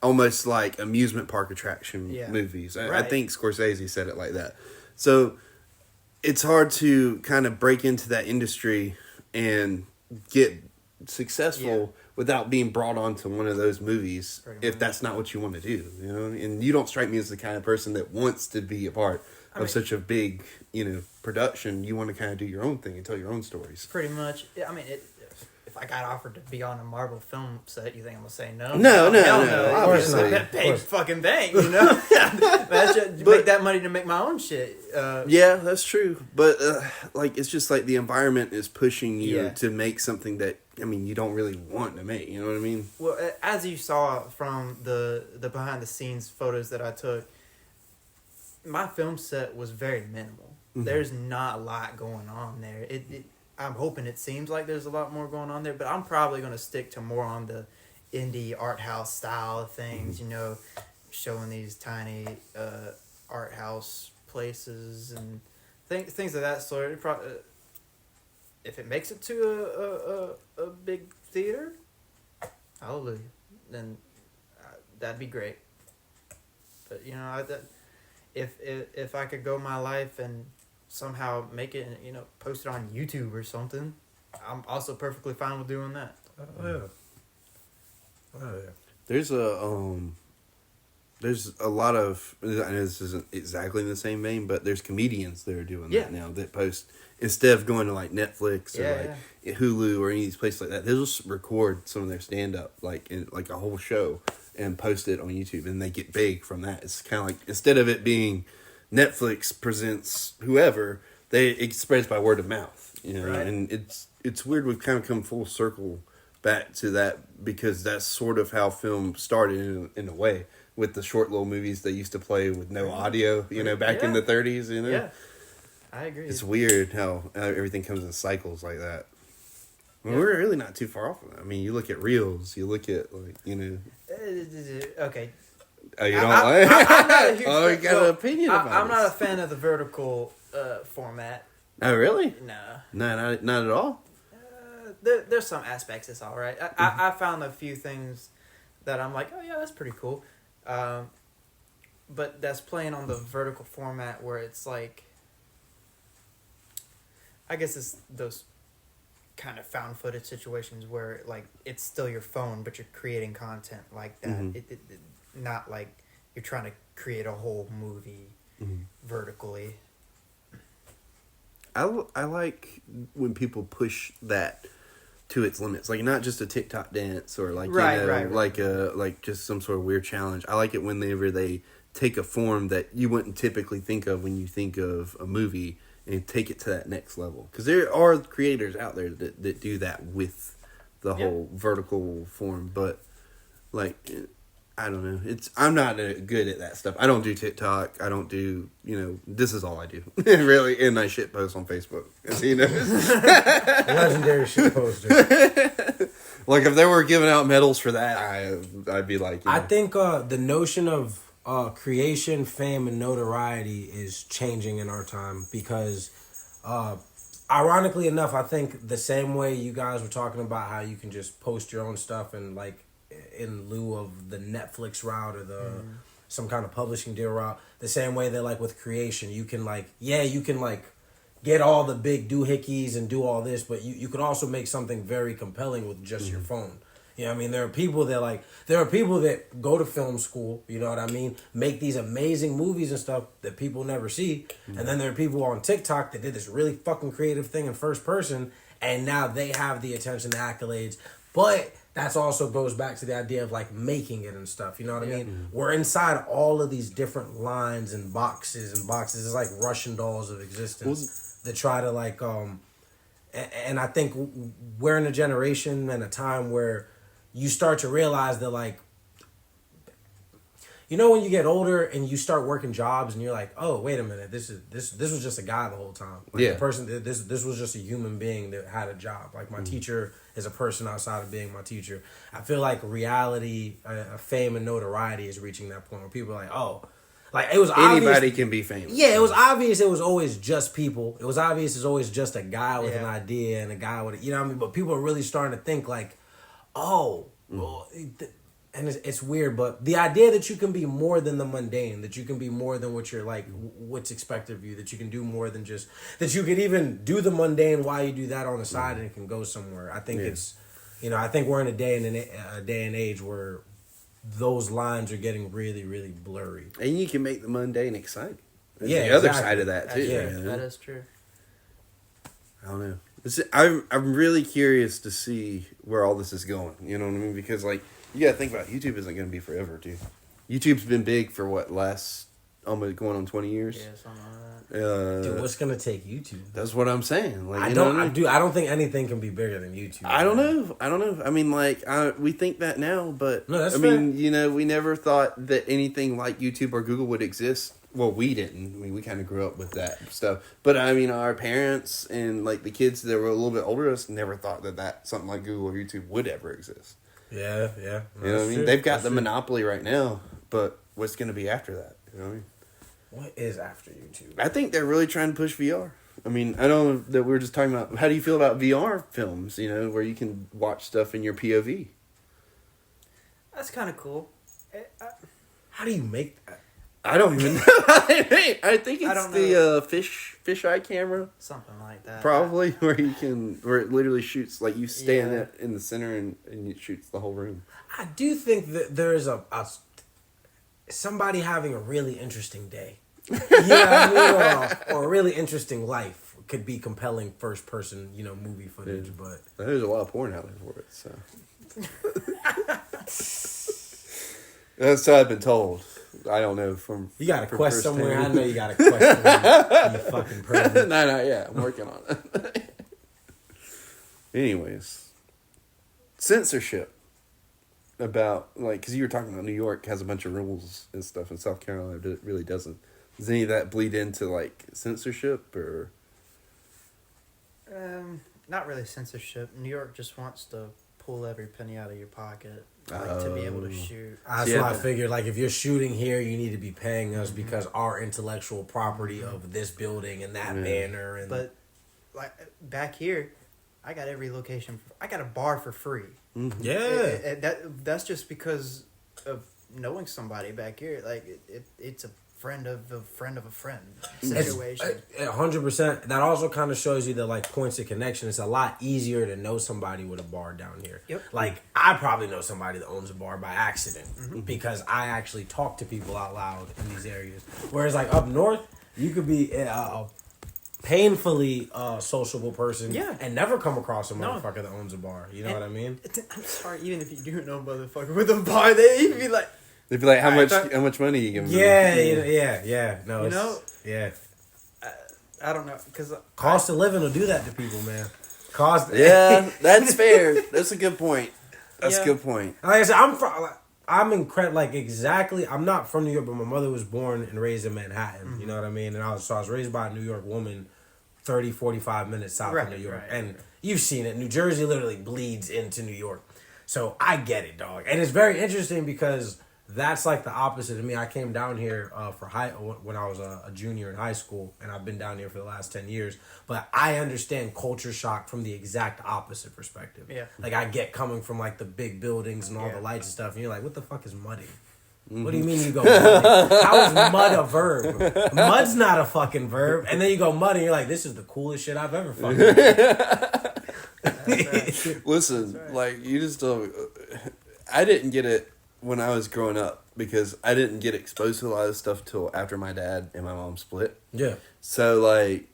almost like amusement park attraction movies. I Right. think Scorsese said it like that. So it's hard to kind of break into that industry and get successful without being brought onto one of those movies if that's not what you want to do, you know? And you don't strike me as the kind of person that wants to be a part of such a big, production. You want to kind of do your own thing and tell your own stories. Pretty much. I mean, if if I got offered to be on a Marvel film set, you think I'm gonna say no? No. Of course Obviously. not. Paid fucking bank, you know. Make that money to make my own shit. Yeah, that's true. But like, it's just like the environment is pushing you to make something that you don't really want to make. You know what I mean? Well, as you saw from the behind the scenes photos that I took, my film set was very minimal. Mm-hmm. There's not a lot going on there. I'm hoping it seems like there's a lot more going on there, but I'm probably going to stick to more on the indie art house style of things, you know, showing these tiny art house places and things of that sort. If it makes it to a big theater, hallelujah, then that'd be great. But, you know, if I could go my life and somehow make it, you know, post it on YouTube or something, I'm also perfectly fine with doing that. Oh yeah. There's a lot of, I know this isn't exactly in the same vein, but there's comedians that are doing that now that post, instead of going to like Netflix or Hulu or any of these places like that, they'll just record some of their stand up like in like a whole show and post it on YouTube, and they get big from that. It's kind of like, instead of it being Netflix presents whoever, it spreads by word of mouth, you know, right. And it's weird. We've kind of come full circle back to that, because that's sort of how film started in a way, with the short little movies they used to play with no audio, you know, back in the 30s, you know. Yeah, I agree. It's weird how everything comes in cycles like that. We're really not too far off of that. I mean, you look at reels, you look at, like, you know. Okay. Oh, you don't like? I'm not a huge fan. You got an opinion about it. I'm not a fan of the vertical format. Oh, really? No, not at all. There's some aspects it's all right. I found a few things that I'm like, oh yeah, that's pretty cool. But that's playing on the vertical format where it's like, I guess it's those kind of found footage situations where like it's still your phone, but you're creating content like that. Mm-hmm. It not like you're trying to create a whole movie vertically. I like when people push that to its limits, like not just a TikTok dance or like like just some sort of weird challenge. I like it whenever they take a form that you wouldn't typically think of when you think of a movie and take it to that next level, because there are creators out there that do that with the whole vertical form. But like, I don't know, I'm not good at that stuff. I don't do TikTok. I don't do, you know, this is all I do really, and I shit post on Facebook, as you know. Legendary shit poster. Like if they were giving out medals for that, I'd be like, you know. I think the notion of creation, fame, and notoriety is changing in our time, because ironically enough, I think the same way you guys were talking about how you can just post your own stuff and like in lieu of the Netflix route or the some kind of publishing deal route, the same way that like with creation, you can like, you can like get all the big doohickeys and do all this, but you could also make something very compelling with just your phone. You know what I mean? There are people that go to film school, you know what I mean, make these amazing movies and stuff that people never see. And then there are people on TikTok that did this really fucking creative thing in first person, and now they have the attention, the accolades. But that's also goes back to the idea of like making it and stuff. You know what I mean? We're inside all of these different lines and boxes. It's like Russian dolls of existence that try to like, and I think we're in a generation and a time where you start to realize that, like, you know, when you get older and you start working jobs and you're like, oh, wait a minute, this was just a guy the whole time. Like, the person, this was just a human being that had a job. Like, my teacher is a person outside of being my teacher. I feel like reality, fame, and notoriety is reaching that point where people are like, oh, like, it was obvious. Anybody can be famous. Yeah, it was obvious it was always just people. It was obvious it's always just a guy with an idea and a guy with, you know what I mean? But people are really starting to think like, oh, well, and it's weird, but the idea that you can be more than the mundane, that you can be more than what you're like, what's expected of you, that you can do more than just, that you can even do the mundane while you do that on the side and it can go somewhere. I think it's, you know, I think we're in a day and age where those lines are getting really, really blurry. And you can make the mundane exciting. That's the other side of that too. Yeah, that is true. I don't know. I'm really curious to see where all this is going. You know what I mean? Because like you gotta think about it, YouTube isn't gonna be forever, dude. YouTube's been big for what, last almost going on 20 years. Yeah, something like that. Dude, what's gonna take YouTube? That's what I'm saying. Like, I don't think anything can be bigger than YouTube. I don't know. I mean, like, we think that now, but no, that's I fair. mean, you know, we never thought that anything like YouTube or Google would exist. Well, we didn't. I mean, we kind of grew up with that stuff. But I mean, our parents and like the kids that were a little bit older than us never thought that something like Google or YouTube would ever exist. Yeah. You know what I mean? They've got the monopoly right now, but what's going to be after that? You know what I mean? What is after YouTube? I think they're really trying to push VR. I mean, I know that we were just talking about, how do you feel about VR films, you know, where you can watch stuff in your POV? That's kind of cool. How do you make that? I don't even know. I think it's the fisheye camera. Something like that. Probably, where it literally shoots, like you stand in the center and it shoots the whole room. I do think that there's somebody having a really interesting day. You know what I mean? Or a really interesting life could be compelling first person, you know, movie footage. Yeah. But there's a lot of porn out there for it, so. That's what I've been told. I don't know from. You got a quest somewhere. I know you got a quest. You fucking pervert. No, yeah, I'm working on it. Anyways, censorship about like, because you were talking about New York has a bunch of rules and stuff, and South Carolina it really doesn't. Does any of that bleed into like censorship or? Not really censorship. New York just wants to pull every penny out of your pocket, like, to be able to shoot. That's what I figured. Like, if you're shooting here, you need to be paying us because our intellectual property of this building and that banner. And but like back here, I got every location. I got a bar for free. Mm-hmm. Yeah, that's just because of knowing somebody back here. Like it's a friend of a friend of a friend situation. 100%. That also kind of shows you the like points of connection. It's a lot easier to know somebody with a bar down here. Yep. Like, I probably know somebody that owns a bar by accident because I actually talk to people out loud in these areas. Whereas like up north, you could be a painfully sociable person and never come across a motherfucker that owns a bar. You know what I mean? I'm sorry, even if you do know a motherfucker with a bar, they'd be like, how much money you give them? Yeah. No, I don't know, because cost of living will do that to people, man. Yeah, that's fair. That's a good point. That's a good point. Like I said, I'm incredible. Like, exactly. I'm not from New York, but my mother was born and raised in Manhattan. You know what I mean? And I was raised by a New York woman, 30, 45 minutes south of New York. And you've seen it. New Jersey literally bleeds into New York. So I get it, dog. And it's very interesting because that's like the opposite of me. I came down here when I was a junior in high school, and I've been down here for the last 10 years. But I understand culture shock from the exact opposite perspective. Yeah. Like, I get coming from like the big buildings and all the lights and stuff, and you're like, what the fuck is mudding? What do you mean you go mudding? How is mud a verb? Mud's not a fucking verb. And then you go mud, and you're like, this is the coolest shit I've ever fucking done. Listen, like, you just don't. I didn't get it when I was growing up because I didn't get exposed to a lot of stuff till after my dad and my mom split. Yeah. So, like,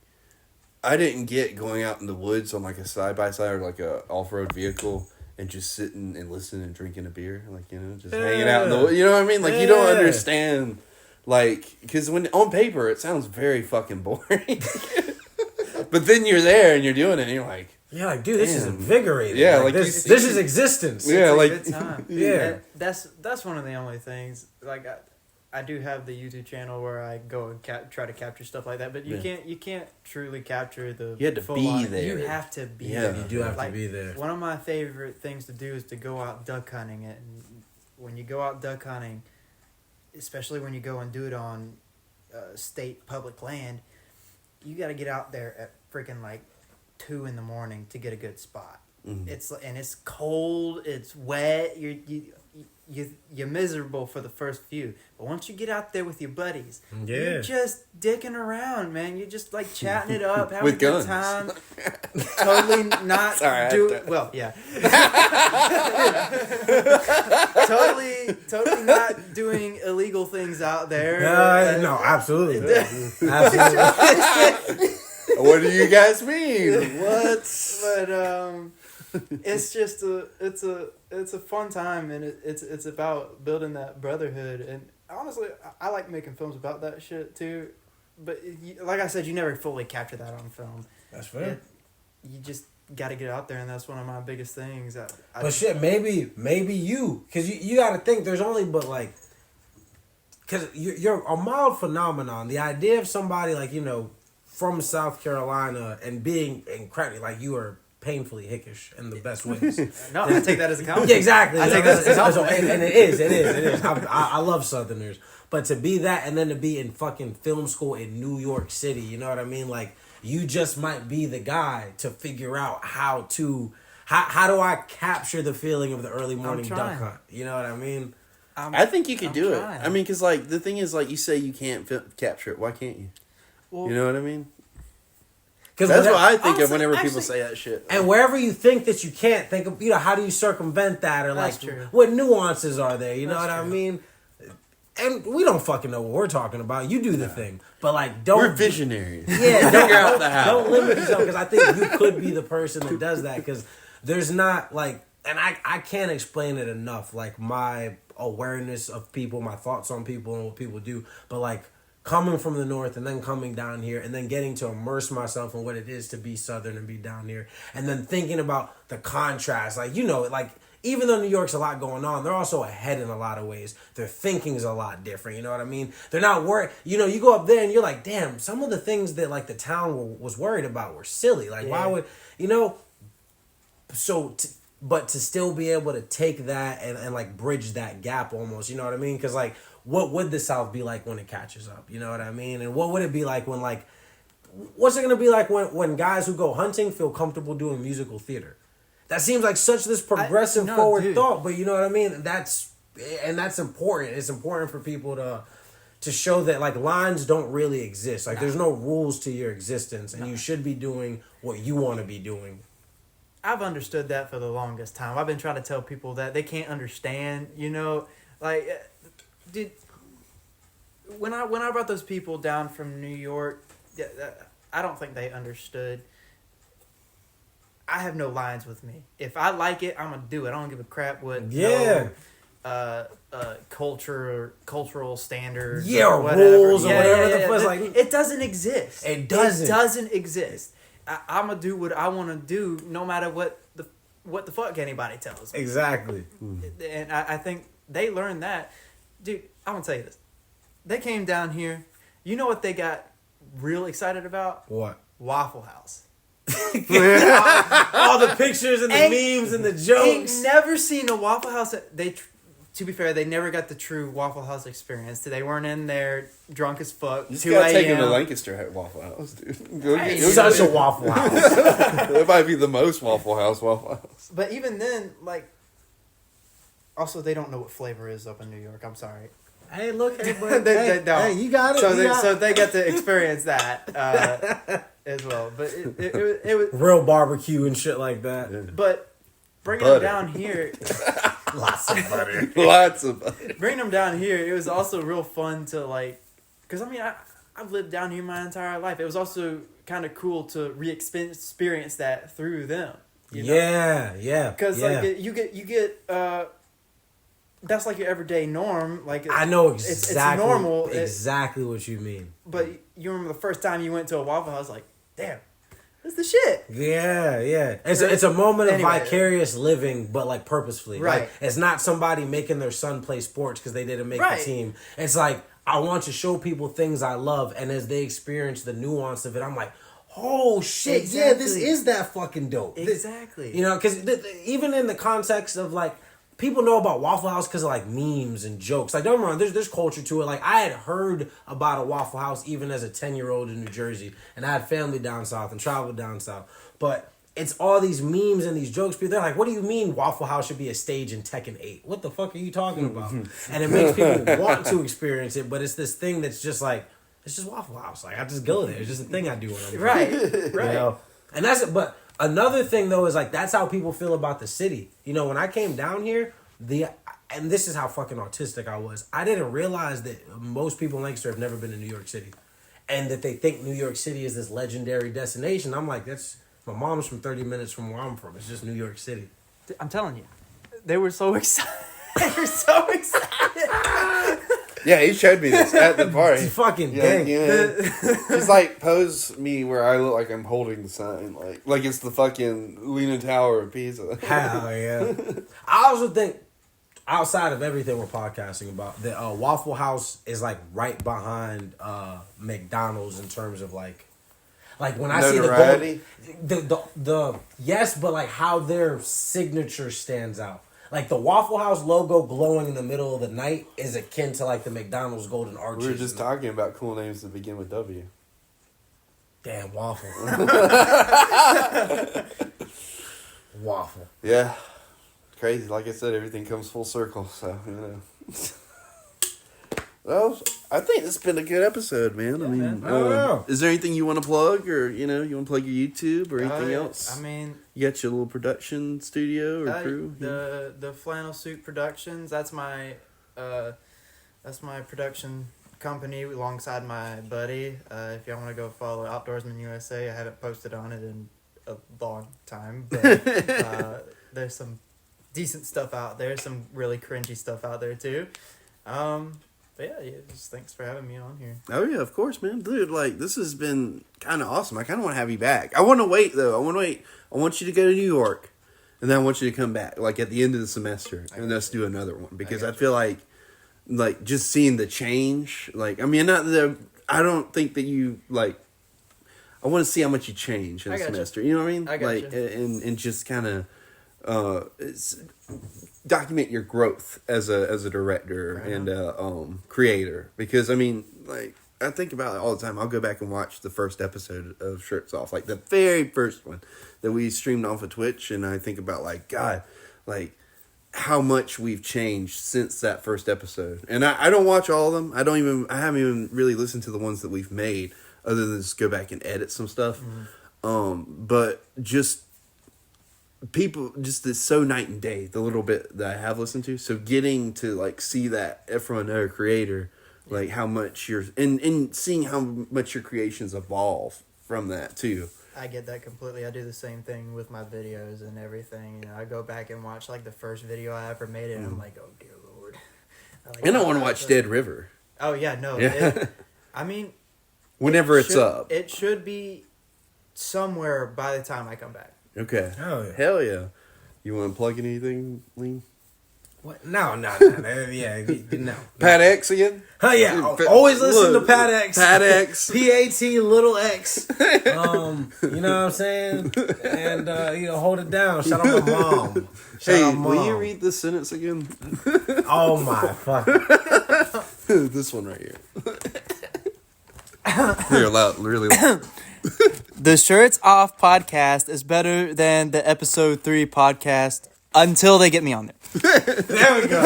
I didn't get going out in the woods on, like, a side-by-side or, like, a off-road vehicle and just sitting and listening and drinking a beer. Like, you know, just hanging out in the woods. You know what I mean? Like, you don't understand, like, because when on paper it sounds very fucking boring. But then you're there and you're doing it and you're like, yeah, like, dude, this is invigorating. Yeah, like this is existence. Yeah, like, good time. Yeah. That's one of the only things. Like, I do have the YouTube channel where I go and try to capture stuff like that, but you can't truly capture the. You had to be there. You have to be there. there. You do have to be there. One of my favorite things to do is to go out duck hunting. And when you go out duck hunting, especially when you go and do it on state public land, you got to get out there at freaking like 2 a.m. to get a good spot. It's cold, it's wet, you're miserable for the first few, but once you get out there with your buddies, you're just dicking around, man. You're just like chatting it up, having a good time. Totally not totally not doing illegal things out there. No, absolutely. Absolutely. What do you guys mean? What? But it's just it's a fun time, and it's about building that brotherhood. And honestly, I like making films about that shit too. But like I said, you never fully capture that on film. That's fair. You just got to get out there, and that's one of my biggest things. But shit, maybe you, because you got to think there's only but like, because you're a mild phenomenon. The idea of somebody like, you know, from South Carolina and being incredibly like you are painfully hickish in the best ways. No, I take that as a compliment. Yeah, exactly. I take that as a compliment. And it is. I love Southerners. But to be that and then to be in fucking film school in New York City, you know what I mean? Like, you just might be the guy to figure out how do I capture the feeling of the early morning duck hunt? You know what I mean? I think you could do it. trying. I mean, because like the thing is, like you say, you can't capture it. Why can't you? Well, You know what I mean? Because That's what I think honestly, of whenever people actually- say that shit. And wherever you think that you can't think of, you know, how do you circumvent that? Or That's like, true. what nuances are there? You know That's what I true. mean? And we don't fucking know what we're talking about. You do the thing. But like, don't... We're visionaries. Yeah, Figure out the how. Don't limit yourself, because I think you could be the person that does that, because there's not like, and I can't explain it enough, like my awareness of people, my thoughts on people and what people do, but like coming from the north and then coming down here and then getting to immerse myself in what it is to be Southern and be down here, and then thinking about the contrast, like, you know, like, even though New York's a lot going on, they're also ahead in a lot of ways. Their thinking's a lot different, you know what I mean? They're not worried. You know, you go up there and you're like, damn, some of the things that, like, the town was worried about were silly. Like, why would, you know? So, but to still be able to take that and, like, bridge that gap almost, you know what I mean? Because, like, what would the South be like when it catches up? You know what I mean? And what would it be like when, like, what's it going to be like when guys who go hunting feel comfortable doing musical theater? That seems like such this progressive forward thought, but you know what I mean? That's important. It's important for people to show that, like, lines don't really exist. Like, there's no rules to your existence, and you should be doing what you want to be doing. I've understood that for the longest time. I've been trying to tell people that they can't understand, you know, like, dude, when I brought those people down from New York, I don't think they understood. I have no lines with me. If I like it, I'm gonna do it. I don't give a crap what cultural standards or whatever. rules or whatever the fuck. Like, it doesn't exist. It doesn't. It doesn't exist. I'm gonna do what I want to do, no matter what the fuck anybody tells me. Exactly. And I think they learned that. Dude, I'm gonna tell you this. They came down here. You know what they got real excited about? What? Waffle House. All the pictures and the memes and the jokes. Ain't never seen a Waffle House. To be fair, they never got the true Waffle House experience. They weren't in there drunk as fuck. You just 2 gotta take him to a.m. Lancaster at Waffle House, dude. It's such a Waffle House. It might be the most Waffle House. But even then, like, also they don't know what flavor is up in New York. I'm sorry. Hey, look, hey, They don't. Hey, you got it. So they get to experience that as well. But it was real barbecue and shit like that. But bringing Butter. them down here, Lots of butter. Lots of butter. bringing them down here, it was also real fun to, like, because I mean I've lived down here my entire life. It was also kind of cool to experience that through them. You know? Yeah. Because like you get that's like your everyday norm. Like, I know it's exactly. normal. Exactly what you mean. But you remember the first time you went to a Waffle House, like, damn, that's the shit. Yeah. It's a moment of Anyway. vicarious living, but like purposefully. Right. Like, it's not somebody making their son play sports because they didn't make Right. the team. It's like, I want to show people things I love, and as they experience the nuance of it, I'm like, oh shit, yeah, this Exactly. is that fucking dope. Exactly. You know, because even in the context of, like, people know about Waffle House because of, like, memes and jokes. Like, don't get me wrong, there's culture to it. Like, I had heard about a Waffle House even as a 10-year-old in New Jersey, and I had family down south and traveled down south. But it's all these memes and these jokes. People, they're like, what do you mean Waffle House should be a stage in Tekken 8? What the fuck are you talking about? And it makes people want to experience it, but it's this thing that's just like, it's just Waffle House. Like, I just go there. It's just a thing I do when I'm Right. You know? And that's it. But another thing, though, is, like, that's how people feel about the city. You know, when I came down here, and this is how fucking autistic I was. I didn't realize that most people in Lancaster have never been to New York City. and that they think New York City is this legendary destination. I'm like, my mom's from 30 minutes from where I'm from. It's just New York City. I'm telling you, they were so excited. They were so excited. Yeah, he showed me this at the party. It's fucking dang. He's like, pose me where I look like I'm holding the sign, like it's the fucking Leaning Tower of Pisa. Hell yeah. I also think, outside of everything we're podcasting about, the Waffle House is like right behind McDonald's in terms of like when I notoriety? See the yes, but like how their signature stands out. Like the Waffle House logo glowing in the middle of the night is akin to like the McDonald's golden arches. We were just talking about cool names that begin with W. Damn, Waffle. Waffle. Yeah. Crazy. Like I said, everything comes full circle, so, you know. Well, I think this has been a good episode, man. Yeah, I mean, man. is there anything you want to plug, or, you want to plug your YouTube or anything else? I mean, you got your little production studio or crew? The Flannel Suit Productions. That's my production company alongside my buddy. If y'all want to go follow Outdoorsman USA, I haven't posted on it in a long time, but there's some decent stuff out there. Some really cringy stuff out there too. But yeah, just thanks for having me on here. Oh yeah, of course, man. Dude, like, this has been kind of awesome. I kind of want to have you back. I want to wait, though. I want you to go to New York, and then I want you to come back, like, at the end of the semester, and let's do another one. Because I feel like, just seeing the change, like, I mean, I don't think that you, like, I want to see how much you change in a semester. You know what I mean? I got you. And just kind of document your growth as a director and creator, because I mean, like, I think about it all the time. I'll go back and watch the first episode of Shirts Off, like the very first one that we streamed off of Twitch, and I think about, like, God, like, how much we've changed since that first episode. And I don't watch all of them. I haven't even really listened to the ones that we've made, other than just go back and edit some stuff. But just people, just it's so night and day, the little bit that I have listened to. So getting to, like, see that from another creator, like, how much and seeing how much your creations evolve from that too. I get that completely. I do the same thing with my videos and everything. I go back and watch, like, the first video I ever made, and I'm like, oh dear Lord. And I want to watch Dead River. Oh yeah, no. Yeah. I mean, whenever it's up, it should be somewhere by the time I come back. Okay. Oh, yeah. Hell yeah. You want to plug anything, Leem? What? No. Yeah, no. Pat X again? Oh, yeah. Always listen to Pat X. Pat X. P-A-T little X. You know what I'm saying? And, hold it down. Shout out my mom. Will you read this sentence again? Oh, my fuck. This one right here. You're loud, really loud. The Shirts Off podcast is better than the episode 3 podcast until they get me on it. There we go.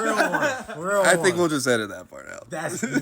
Real one. I think we'll just edit that part out. That's easy.